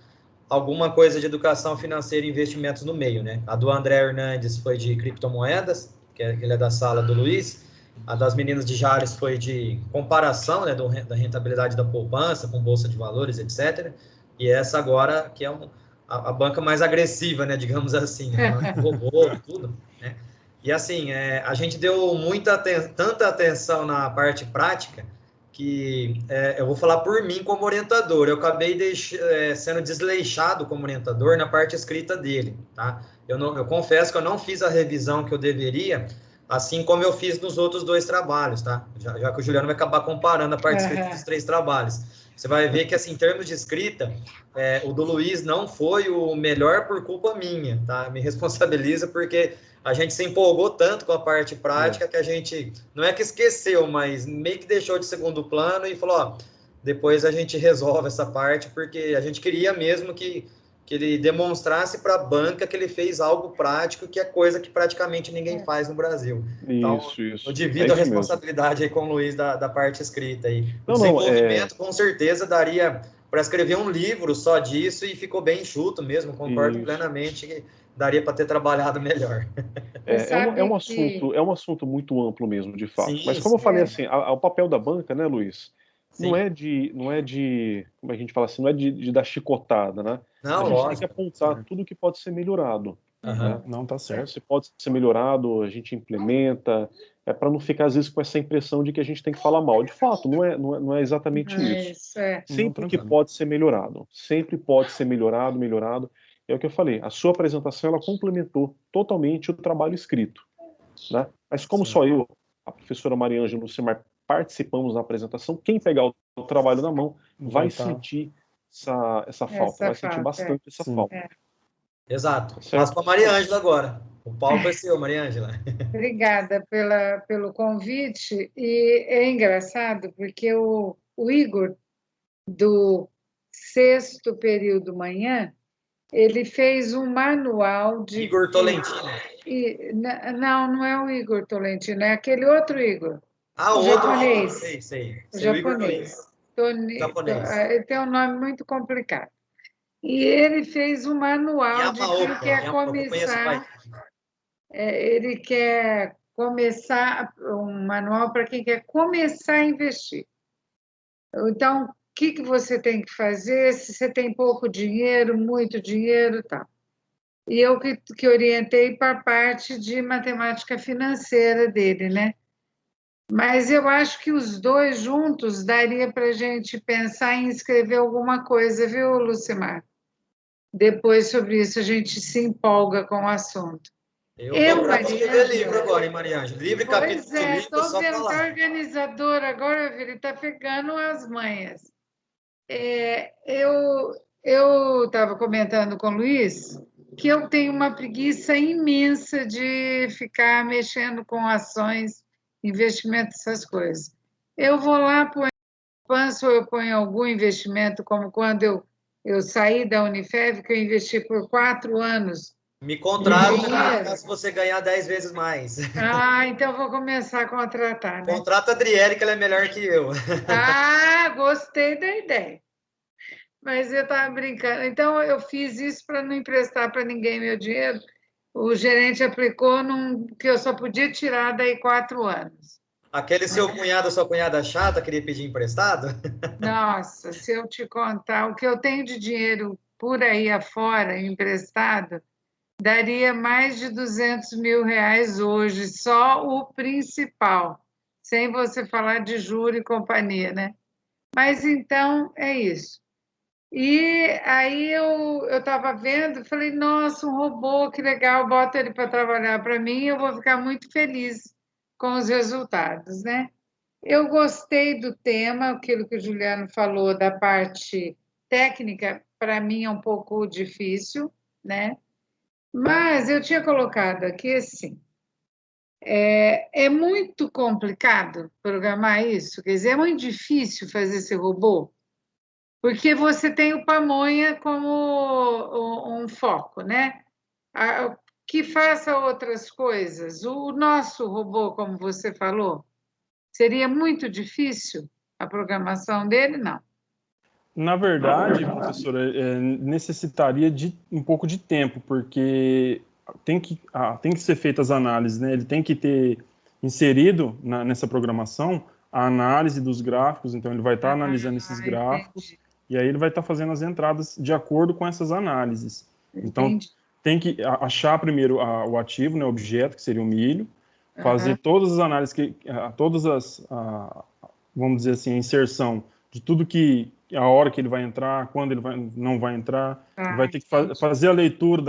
alguma coisa de educação financeira e investimentos no meio, né? A do André Hernandes foi de criptomoedas, ele é da sala do Luiz. A das meninas de Jales foi de comparação, né, da rentabilidade da poupança com bolsa de valores, etc. E essa agora, que é a banca mais agressiva, né, digamos assim, né, robô, tudo, né? E assim, a gente deu tanta atenção na parte prática, que eu vou falar por mim como orientador, eu acabei sendo desleixado como orientador na parte escrita dele, tá? Eu confesso que eu não fiz a revisão que eu deveria, assim como eu fiz nos outros 2 trabalhos, tá? Já que o Juliano vai acabar comparando a parte escrita dos 3 trabalhos. Você vai ver que, assim, em termos de escrita, o do Luiz não foi o melhor por culpa minha, tá? Me responsabiliza porque a gente se empolgou tanto com a parte prática que a gente, não é que esqueceu, mas meio que deixou de segundo plano e falou, ó, depois a gente resolve essa parte, porque a gente queria mesmo que ele demonstrasse para a banca que ele fez algo prático, que é coisa que praticamente ninguém faz no Brasil. Então, Isso. eu divido a Isso responsabilidade aí com o Luiz da parte escrita aí. O Não, desenvolvimento, com certeza, daria para escrever um livro só disso e ficou bem enxuto mesmo, concordo plenamente que daria para ter trabalhado melhor. É um assunto muito amplo mesmo, de fato. Sim, Mas como eu falei é. assim, o papel da banca, né, Luiz? Sim. Não é de, como a gente fala assim, não é de dar chicotada, né? Não, a gente tem lógico. que apontar tudo que pode ser melhorado. Né? Não, tá certo. Se pode ser melhorado, a gente implementa, para não ficar às vezes com essa impressão de que a gente tem que falar mal. De fato, não é exatamente isso. Sempre que pode ser melhorado, sempre pode ser melhorado. É o que eu falei, a sua apresentação ela complementou totalmente o trabalho escrito. Né? Mas como só eu, a professora Maria Ângela e o Lucemar participamos da apresentação, quem pegar o trabalho na mão vai sentir essa falta, vai sentir bastante essa falta. Exato. Certo? Passo para a Maria Ângela agora. O palco é seu, Maria Ângela. Obrigada pelo convite. E é engraçado porque o Igor, do 6º período manhã, ele fez um manual de... Igor Tolentino. Não é o Igor Tolentino, é aquele outro Igor. O o outro japonês. Igor, sei. O japonês. Japonês. Ele tem um nome muito complicado. E ele fez um manual de quem quer começar. Ele quer começar um manual para quem quer começar a investir. Então, o que você tem que fazer se você tem pouco dinheiro, muito dinheiro, tal. E eu que orientei para a parte de matemática financeira dele, né? Mas eu acho que os 2 juntos daria para a gente pensar em escrever alguma coisa, viu, Lucimar? Depois, sobre isso, a gente se empolga com o assunto. Eu tô para escrever livro agora, hein, Maria Ângela? Livro, capítulo de livro, Estou só vendo que falar. a organizadora agora, ele está pegando as manhas. Eu estava comentando com o Luiz que eu tenho uma preguiça imensa de ficar mexendo com ações, investimentos, essas coisas. Eu vou lá, ponho poupança, ou eu ponho algum investimento, como quando eu saí da Unifev, que eu investi por 4 anos Me contrata se você ganhar 10 vezes mais. Ah, então eu vou começar a contratar, né? Contrata a Adriele, que ela é melhor que eu. Ah, gostei da ideia. Mas eu estava brincando. Então, eu fiz isso para não emprestar para ninguém meu dinheiro. O gerente aplicou que eu só podia tirar daí 4 anos. Aquele seu cunhado, sua cunhada chata, queria pedir emprestado? Nossa, se eu te contar o que eu tenho de dinheiro por aí afora, emprestado, daria mais de 200 mil reais hoje, só o principal, sem você falar de juro e companhia, né? Mas então é isso. E aí eu estava vendo, falei, nossa, um robô, que legal, bota ele para trabalhar para mim, eu vou ficar muito feliz com os resultados, né? Eu gostei do tema, aquilo que o Juliano falou da parte técnica, para mim é um pouco difícil, né? Mas eu tinha colocado aqui assim, é muito complicado programar isso, quer dizer, é muito difícil fazer esse robô, porque você tem o pamonha como um foco, né? Que faça outras coisas. O nosso robô, como você falou, seria muito difícil a programação dele? Não. Na verdade, professora, necessitaria de um pouco de tempo, porque tem que ser feitas as análises, né? Ele tem que ter inserido nessa programação a análise dos gráficos, então ele vai estar analisando esses gráficos, Entendi. e aí ele vai estar fazendo as entradas de acordo com essas análises. Então, Entendi. tem que achar primeiro o ativo, né, o objeto, que seria o milho, fazer todas as análises, vamos dizer assim, a inserção de tudo a hora que ele vai entrar, quando ele não vai entrar, ele vai ter que fazer a leitura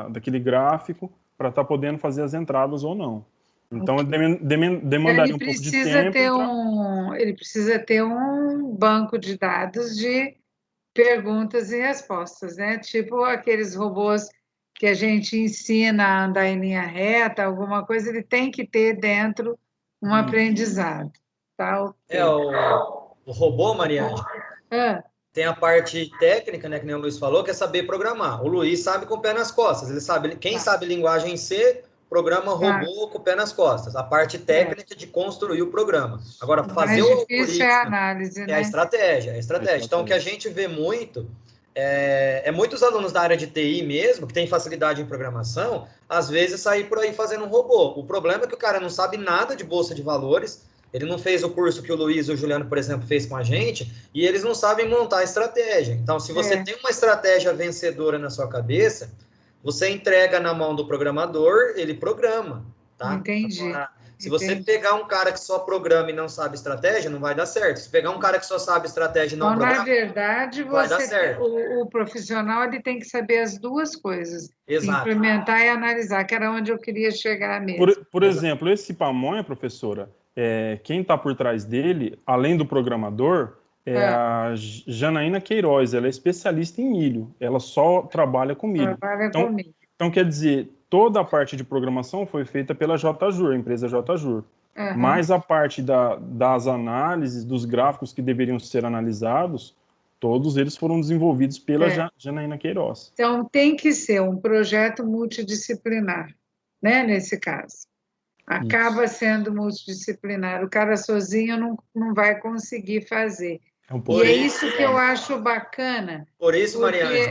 daquele gráfico para estar podendo fazer as entradas ou não. Então, demandaria um pouco de tempo. Ele precisa ter um banco de dados de perguntas e respostas, né? Tipo aqueles robôs que a gente ensina a andar em linha reta, alguma coisa, ele tem que ter dentro um aprendizado. Tá? Okay. O robô, Mariane, tem a parte técnica, né, que nem o Luiz falou, que é saber programar. O Luiz sabe com o pé nas costas. Ele sabe, quem sabe linguagem C, programa robô com o pé nas costas. A parte técnica de construir o programa. Agora, fazer o difícil é a análise, né? É a estratégia. Então, o que a gente vê muito muitos alunos da área de TI mesmo, que tem facilidade em programação, às vezes sair por aí fazendo um robô. O problema é que o cara não sabe nada de bolsa de valores, ele não fez o curso que o Luiz e o Juliano, por exemplo, fez com a gente, e eles não sabem montar a estratégia. Então, se você tem uma estratégia vencedora na sua cabeça, você entrega na mão do programador, ele programa, tá? Entendi. Agora, se você pegar um cara que só programa e não sabe estratégia, não vai dar certo. Se pegar um cara que só sabe estratégia e não programa, na verdade, vai dar certo. O profissional ele tem que saber as duas coisas. Exato. Implementar e analisar, que era onde eu queria chegar mesmo. Por exemplo, esse pamonha, professora, quem está por trás dele, além do programador, é a Janaína Queiroz. Ela é especialista em milho. Ela só trabalha com milho. Com milho. Então, quer dizer, toda a parte de programação foi feita pela JJUR, a empresa JJUR. Mas a parte das análises, dos gráficos que deveriam ser analisados, todos eles foram desenvolvidos pela Janaína Queiroz. Então, tem que ser um projeto multidisciplinar, né, nesse caso. Acaba sendo multidisciplinar. O cara sozinho não vai conseguir fazer. E é isso que eu acho bacana. Por isso, Mariane.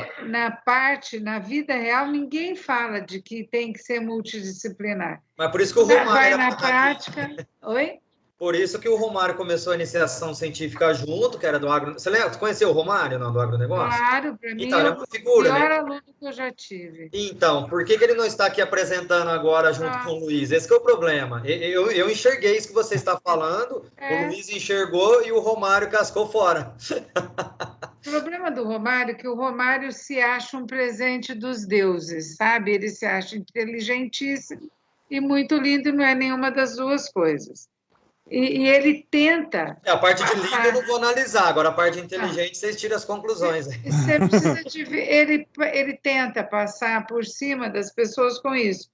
Porque na vida real, ninguém fala de que tem que ser multidisciplinar. Mas por isso que o Romário vai na prática. Oi? Por isso que o Romário começou a iniciação científica junto, que era do agro. Você lembra? Você conheceu o Romário, não, do agronegócio? Claro, para mim então, é uma figura, o pior né? aluno que eu já tive. Então, por que ele não está aqui apresentando agora junto com o Luiz? Esse que é o problema. Eu enxerguei isso que você está falando, o Luiz enxergou e o Romário cascou fora. O problema do Romário é que o Romário se acha um presente dos deuses, sabe? Ele se acha inteligentíssimo e muito lindo, não é nenhuma das duas coisas. E ele tenta... A parte de lindo eu não vou analisar, agora a parte inteligente vocês tiram as conclusões. Você precisa de ver, ele tenta passar por cima das pessoas com isso.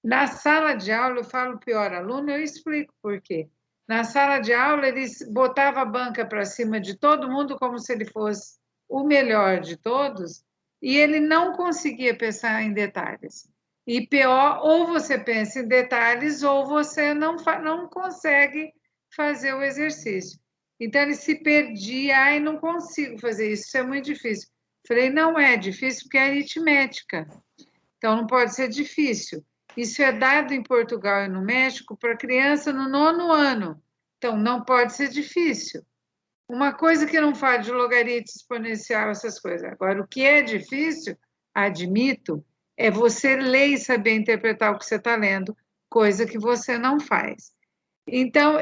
Na sala de aula, eu falo pior aluno, eu explico por quê. Na sala de aula, ele botava a banca para cima de todo mundo como se ele fosse o melhor de todos, e ele não conseguia pensar em detalhes. IPO, ou você pensa em detalhes, ou você não consegue fazer o exercício. Então, ele se perdia, ai, não consigo fazer isso, isso é muito difícil. Falei, não é difícil porque é aritmética, então não pode ser difícil. Isso é dado em Portugal e no México para criança no 9º ano, então não pode ser difícil. Uma coisa que não faz de logaritmo exponencial, essas coisas. Agora, o que é difícil, admito, é você ler e saber interpretar o que você está lendo, coisa que você não faz. Então,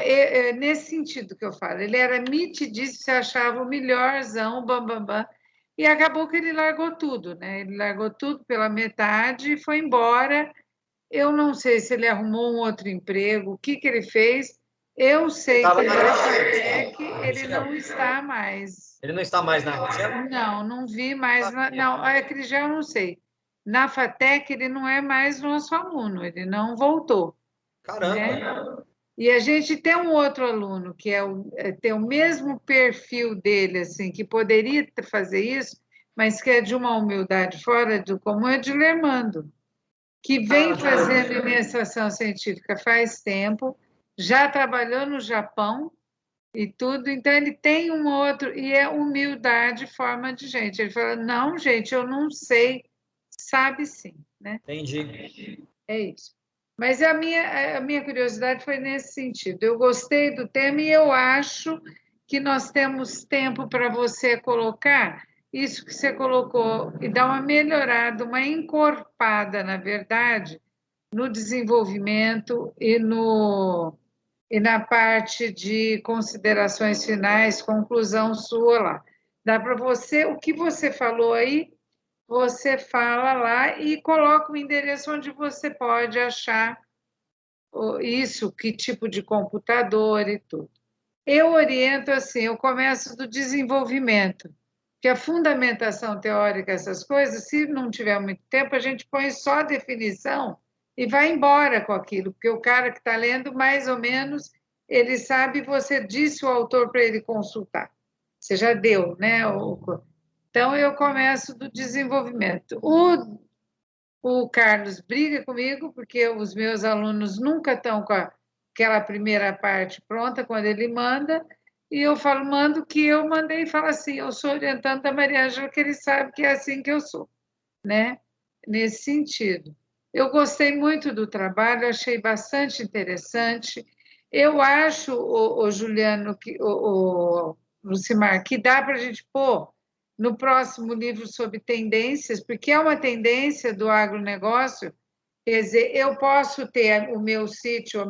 nesse sentido que eu falo, ele era mitidíssimo, se achava o melhorzão, bam, e acabou que ele largou tudo, né? Ele largou tudo pela metade e foi embora. Eu não sei se ele arrumou um outro emprego, o que ele fez. Eu sei que na FATEC ele não está mais. Ele não está mais na Argel? Não vi mais. Não, a Crigel eu não sei. Na FATEC ele não é mais nosso aluno, ele não voltou. Caramba! Né? E a gente tem um outro aluno que tem o mesmo perfil dele, assim, que poderia fazer isso, mas que é de uma humildade fora do comum, é de Lermando, que vem fazendo iniciação científica faz tempo, já trabalhou no Japão e tudo, então ele tem um outro, e é humildade, forma de gente. Ele fala, não, gente, eu não sei, sabe sim, né? Entendi. É isso. Mas a minha curiosidade foi nesse sentido. Eu gostei do tema e eu acho que nós temos tempo para você colocar isso que você colocou e dar uma melhorada, uma encorpada, na verdade, no desenvolvimento e na parte de considerações finais, conclusão sua lá. Dá para você, o que você falou aí, você fala lá e coloca o endereço onde você pode achar isso, que tipo de computador e tudo. Eu oriento assim, eu começo do desenvolvimento, que a fundamentação teórica, essas coisas, se não tiver muito tempo, a gente põe só a definição e vai embora com aquilo, porque o cara que está lendo, mais ou menos, ele sabe, você disse o autor para ele consultar. Você já deu, né? Então, eu começo do desenvolvimento. O Carlos briga comigo, porque os meus alunos nunca estão com aquela primeira parte pronta, quando ele manda, e eu falo, mando o que eu mandei, e falo assim, eu sou orientando da Maria Ângela, que ele sabe que é assim que eu sou, né? Nesse sentido. Eu gostei muito do trabalho, achei bastante interessante. Eu acho, o Juliano, o Lucimar, que dá para a gente pôr no próximo livro sobre tendências, porque é uma tendência do agronegócio. Quer dizer, eu posso ter o meu sítio,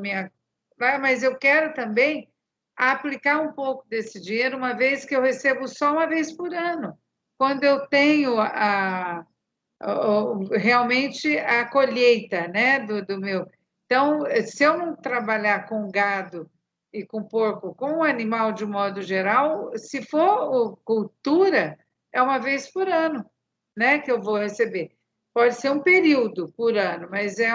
mas eu quero também aplicar um pouco desse dinheiro, uma vez que eu recebo só uma vez por ano, quando eu tenho realmente a colheita, né, do meu. Então, se eu não trabalhar com gado e com porco, com o animal de um modo geral, se for cultura, é uma vez por ano, né, que eu vou receber. Pode ser um período por ano, mas é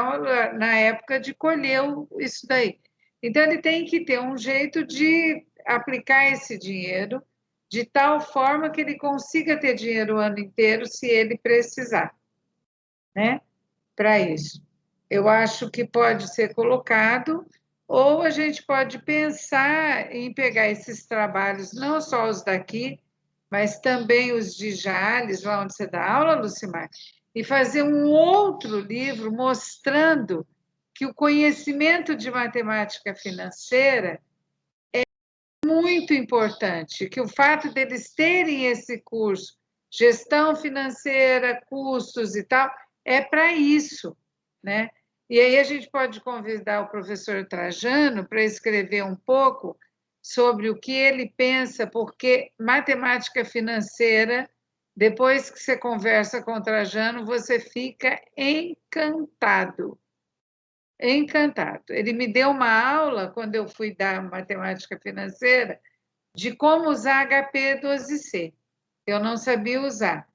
na época de colher isso daí. Então, ele tem que ter um jeito de aplicar esse dinheiro de tal forma que ele consiga ter dinheiro o ano inteiro, se ele precisar, né, para isso. Eu acho que pode ser colocado, ou a gente pode pensar em pegar esses trabalhos, não só os daqui, mas também os de Jales, lá onde você dá aula, Lucimar, e fazer um outro livro mostrando que o conhecimento de matemática financeira é muito importante, que o fato deles terem esse curso, gestão financeira, custos e tal, é para isso, né? E aí a gente pode convidar o professor Trajano para escrever um pouco sobre o que ele pensa, porque matemática financeira, depois que você conversa com o Trajano, você fica encantado. Encantado. Ele me deu uma aula, quando eu fui dar matemática financeira, de como usar HP12C. Eu não sabia usar.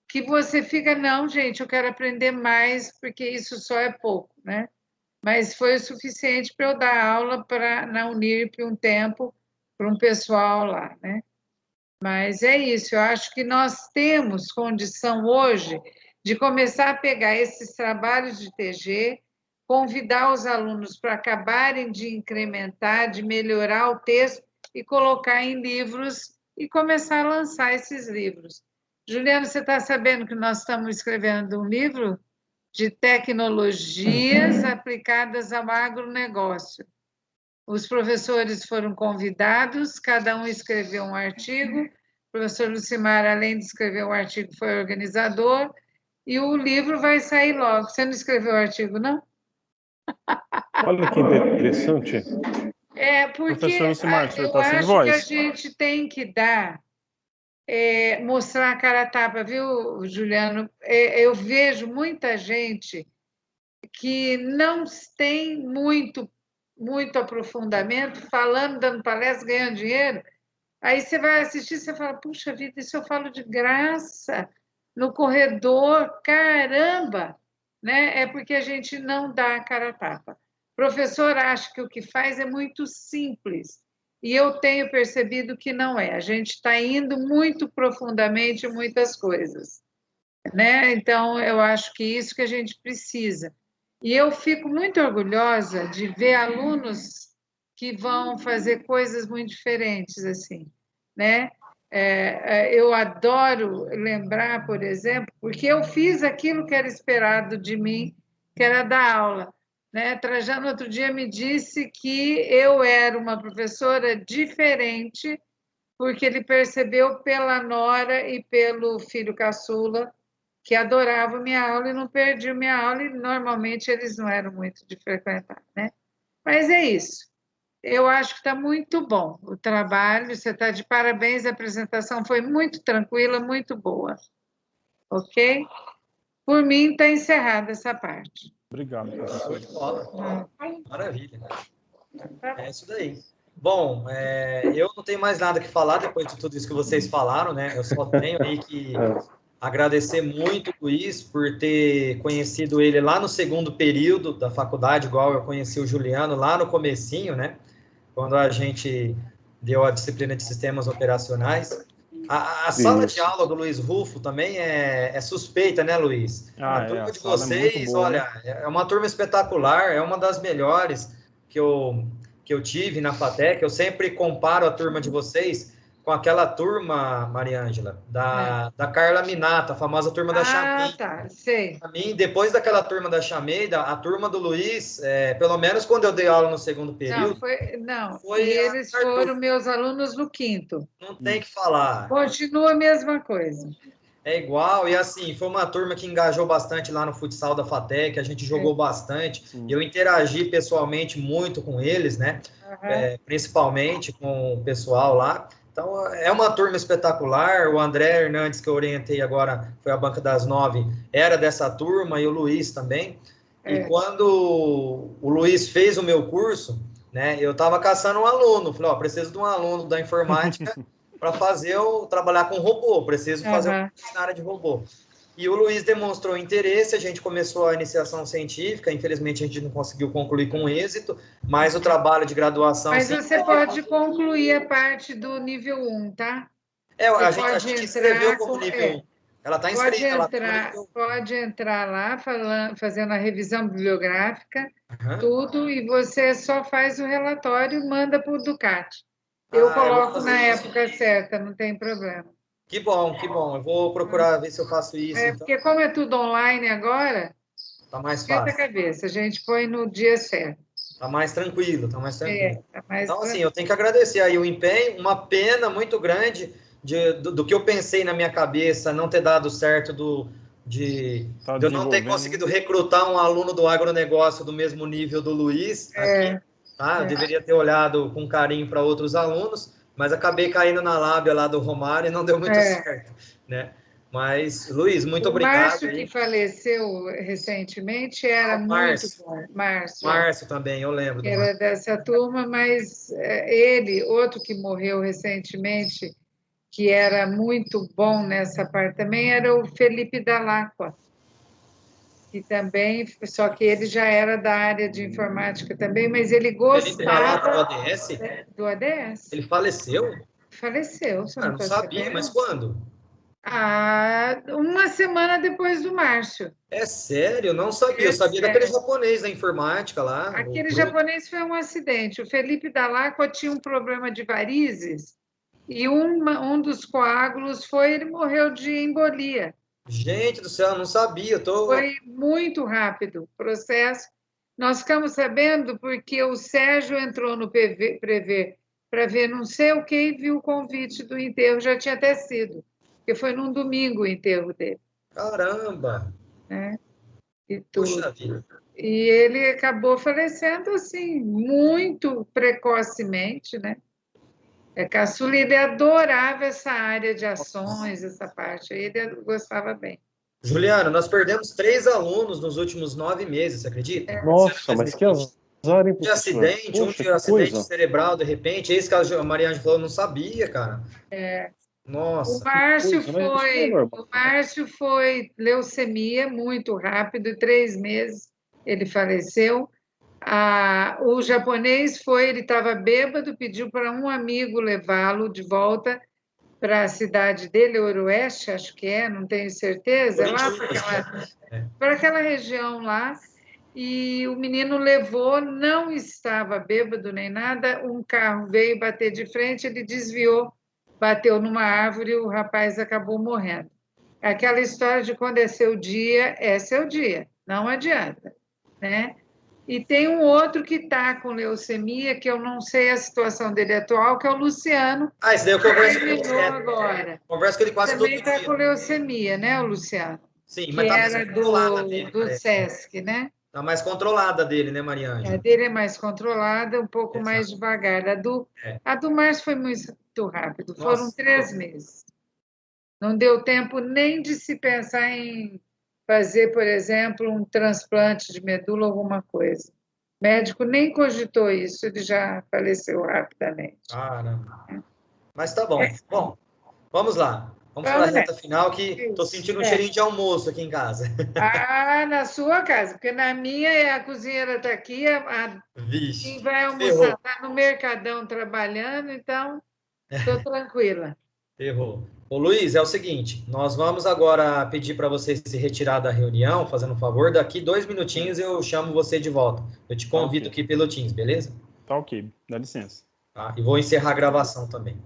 Que você fica, não, gente, eu quero aprender mais, porque isso só é pouco, né? Mas foi o suficiente para eu dar aula na Unirp um tempo, para um pessoal lá, né? Mas é isso, eu acho que nós temos condição hoje de começar a pegar esses trabalhos de TG, convidar os alunos para acabarem de incrementar, de melhorar o texto e colocar em livros e começar a lançar esses livros. Juliano, você está sabendo que nós estamos escrevendo um livro de tecnologias aplicadas ao agronegócio. Os professores foram convidados, cada um escreveu um artigo. O professor Lucimar, além de escrever o artigo, foi organizador, e o livro vai sair logo. Você não escreveu o artigo, não? Olha que interessante. Porque Professor Lucimar, o senhor eu está sem acho voz. que a gente tem que mostrar a cara a tapa, viu, Juliano? Eu vejo muita gente que não tem muito aprofundamento, falando, dando palestra, ganhando dinheiro. Aí você vai assistir, você fala, puxa vida, isso eu falo de graça, no corredor, caramba! Né? É porque a gente não dá a cara a tapa. O professor acha que o que faz é muito simples, e eu tenho percebido que não é. A gente está indo muito profundamente em muitas coisas. Né? Então, eu acho que isso que a gente precisa. E eu fico muito orgulhosa de ver alunos que vão fazer coisas muito diferentes, assim, né? Eu adoro lembrar, por exemplo, porque eu fiz aquilo que era esperado de mim, que era dar aula, né? Trajano, outro dia, me disse que eu era uma professora diferente, porque ele percebeu pela nora e pelo filho caçula que adoravam minha aula e não perdiam minha aula, e normalmente eles não eram muito de frequentar, né? Mas é isso. Eu acho que está muito bom o trabalho, você está de parabéns, a apresentação foi muito tranquila, muito boa. Ok? Por mim, está encerrada essa parte. Obrigado, professor. Show de bola. Maravilha. É isso daí. Bom, eu não tenho mais nada que falar depois de tudo isso que vocês falaram, né? Eu só tenho aí que agradecer muito o Luiz por ter conhecido ele lá no segundo período da faculdade, igual eu conheci o Juliano lá no comecinho, né? Quando a gente deu a disciplina de sistemas operacionais. A sala de aula do Luiz Rufo também é suspeita, né, Luiz? A turma de vocês, boa, olha, né? é uma turma espetacular, é uma das melhores que eu tive na FATEC. Eu sempre comparo a turma de vocês com aquela turma, Mariângela, da Carla Minato, a famosa turma da Chamei. Tá, sei. Para mim, depois daquela turma da Chamei, a turma do Luiz, pelo menos quando eu dei aula no segundo período... Foi e eles foram meus alunos no quinto. Não tem que falar. Continua a mesma coisa. É igual, e assim, foi uma turma que engajou bastante lá no futsal da FATEC, a gente jogou bastante, eu interagi pessoalmente muito com eles, né? Principalmente com o pessoal lá. Então, é uma turma espetacular. O André Hernandes, que eu orientei agora, foi a banca das 9, era dessa turma, e o Luiz também. E quando o Luiz fez o meu curso, né, eu estava caçando um aluno. Falei, preciso de um aluno da informática para trabalhar com robô, preciso fazer uma coisa na área de robô. E o Luiz demonstrou interesse, a gente começou a iniciação científica, infelizmente a gente não conseguiu concluir com êxito, mas o trabalho de graduação... Mas você pode concluir a parte do nível 1, tá? A gente escreveu como nível 1. Ela está inscrita lá. Pode entrar lá, fazendo a revisão bibliográfica, tudo, e você só faz o relatório e manda para o Ducati. Eu coloco na época certa, não tem problema. Que bom, que bom. Eu vou procurar ver se eu faço isso. Então. Porque como é tudo online agora, tá mais fácil. Esquenta a cabeça, a gente põe no dia certo. Tá mais tranquilo, tá mais tranquilo. Tá mais então, assim, eu tenho que agradecer aí o empenho, uma pena muito grande do que eu pensei na minha cabeça, não ter dado certo de eu não ter conseguido recrutar um aluno do agronegócio do mesmo nível do Luiz aqui, tá? Eu deveria ter olhado com carinho para outros alunos, mas acabei caindo na lábia lá do Romário e não deu muito certo, né? Mas, Luiz, muito obrigado. O Márcio, que faleceu recentemente, era muito bom. Márcio também, eu lembro. Era dessa turma, mas ele, outro que morreu recentemente, que era muito bom nessa parte também, era o Felipe Dalacqua, que também, só que ele já era da área de informática também, mas ele gostava... do ADS? Do ADS. Ele faleceu? Faleceu, você não sabia, mas quando? Uma semana depois do Márcio. É sério? Eu não sabia. Eu sabia daquele japonês da informática lá. Aquele japonês foi um acidente. O Felipe Dall'Acqua tinha um problema de varizes e um dos coágulos ele morreu de embolia. Gente do céu, eu não sabia. Foi muito rápido o processo. Nós ficamos sabendo porque o Sérgio entrou no Prever para ver não sei o que e viu o convite do enterro, já tinha até sido, porque foi num domingo o enterro dele. Caramba! Né? E tudo. Puxa vida. E ele acabou falecendo assim, muito precocemente, né? Caçula, ele adorava essa área de ações, essa parte, ele gostava bem. Juliano, nós perdemos 3 alunos nos últimos 9 meses, você acredita? Nossa, mas que azar, hein, de acidente, um de acidente cerebral, de repente, esse que a Mariane falou, eu não sabia, cara. Nossa. O Márcio foi leucemia muito rápido, 3 meses ele faleceu. O japonês ele estava bêbado, pediu para um amigo levá-lo de volta para a cidade dele, Ooroeste, acho que não tenho certeza, lá para aquela região lá. E o menino levou, não estava bêbado nem nada, um carro veio bater de frente, ele desviou, bateu numa árvore e o rapaz acabou morrendo. Aquela história de quando é seu dia, não adianta, né? E tem um outro que está com leucemia, que eu não sei a situação dele atual, que é o Luciano. Esse daí eu converso com ele agora. Converso com ele quase todo dia. Também está com leucemia, né, o Luciano? Sim, mas está mais controlada dele, do SESC, né? Está mais controlada dele, né, Mariane? A dele é mais controlada, um pouco mais devagar. A do Márcio foi muito rápido, foram 3 meses. Não deu tempo nem de se pensar em fazer, por exemplo, um transplante de medula, alguma coisa. O médico nem cogitou isso, ele já faleceu rapidamente. Caramba. Mas tá bom. Bom, vamos lá. Vamos para a reta final, que estou sentindo um cheirinho de almoço aqui em casa. Na sua casa, porque na minha a cozinheira está aqui, Vixe, quem vai almoçar está no Mercadão trabalhando, então estou tranquila. Errou. Ô, Luiz, é o seguinte, nós vamos agora pedir para você se retirar da reunião, fazendo um favor, daqui 2 minutinhos eu chamo você de volta. Eu te convido aqui pelo Teams, beleza? Tá ok, dá licença. Tá? E vou encerrar a gravação também.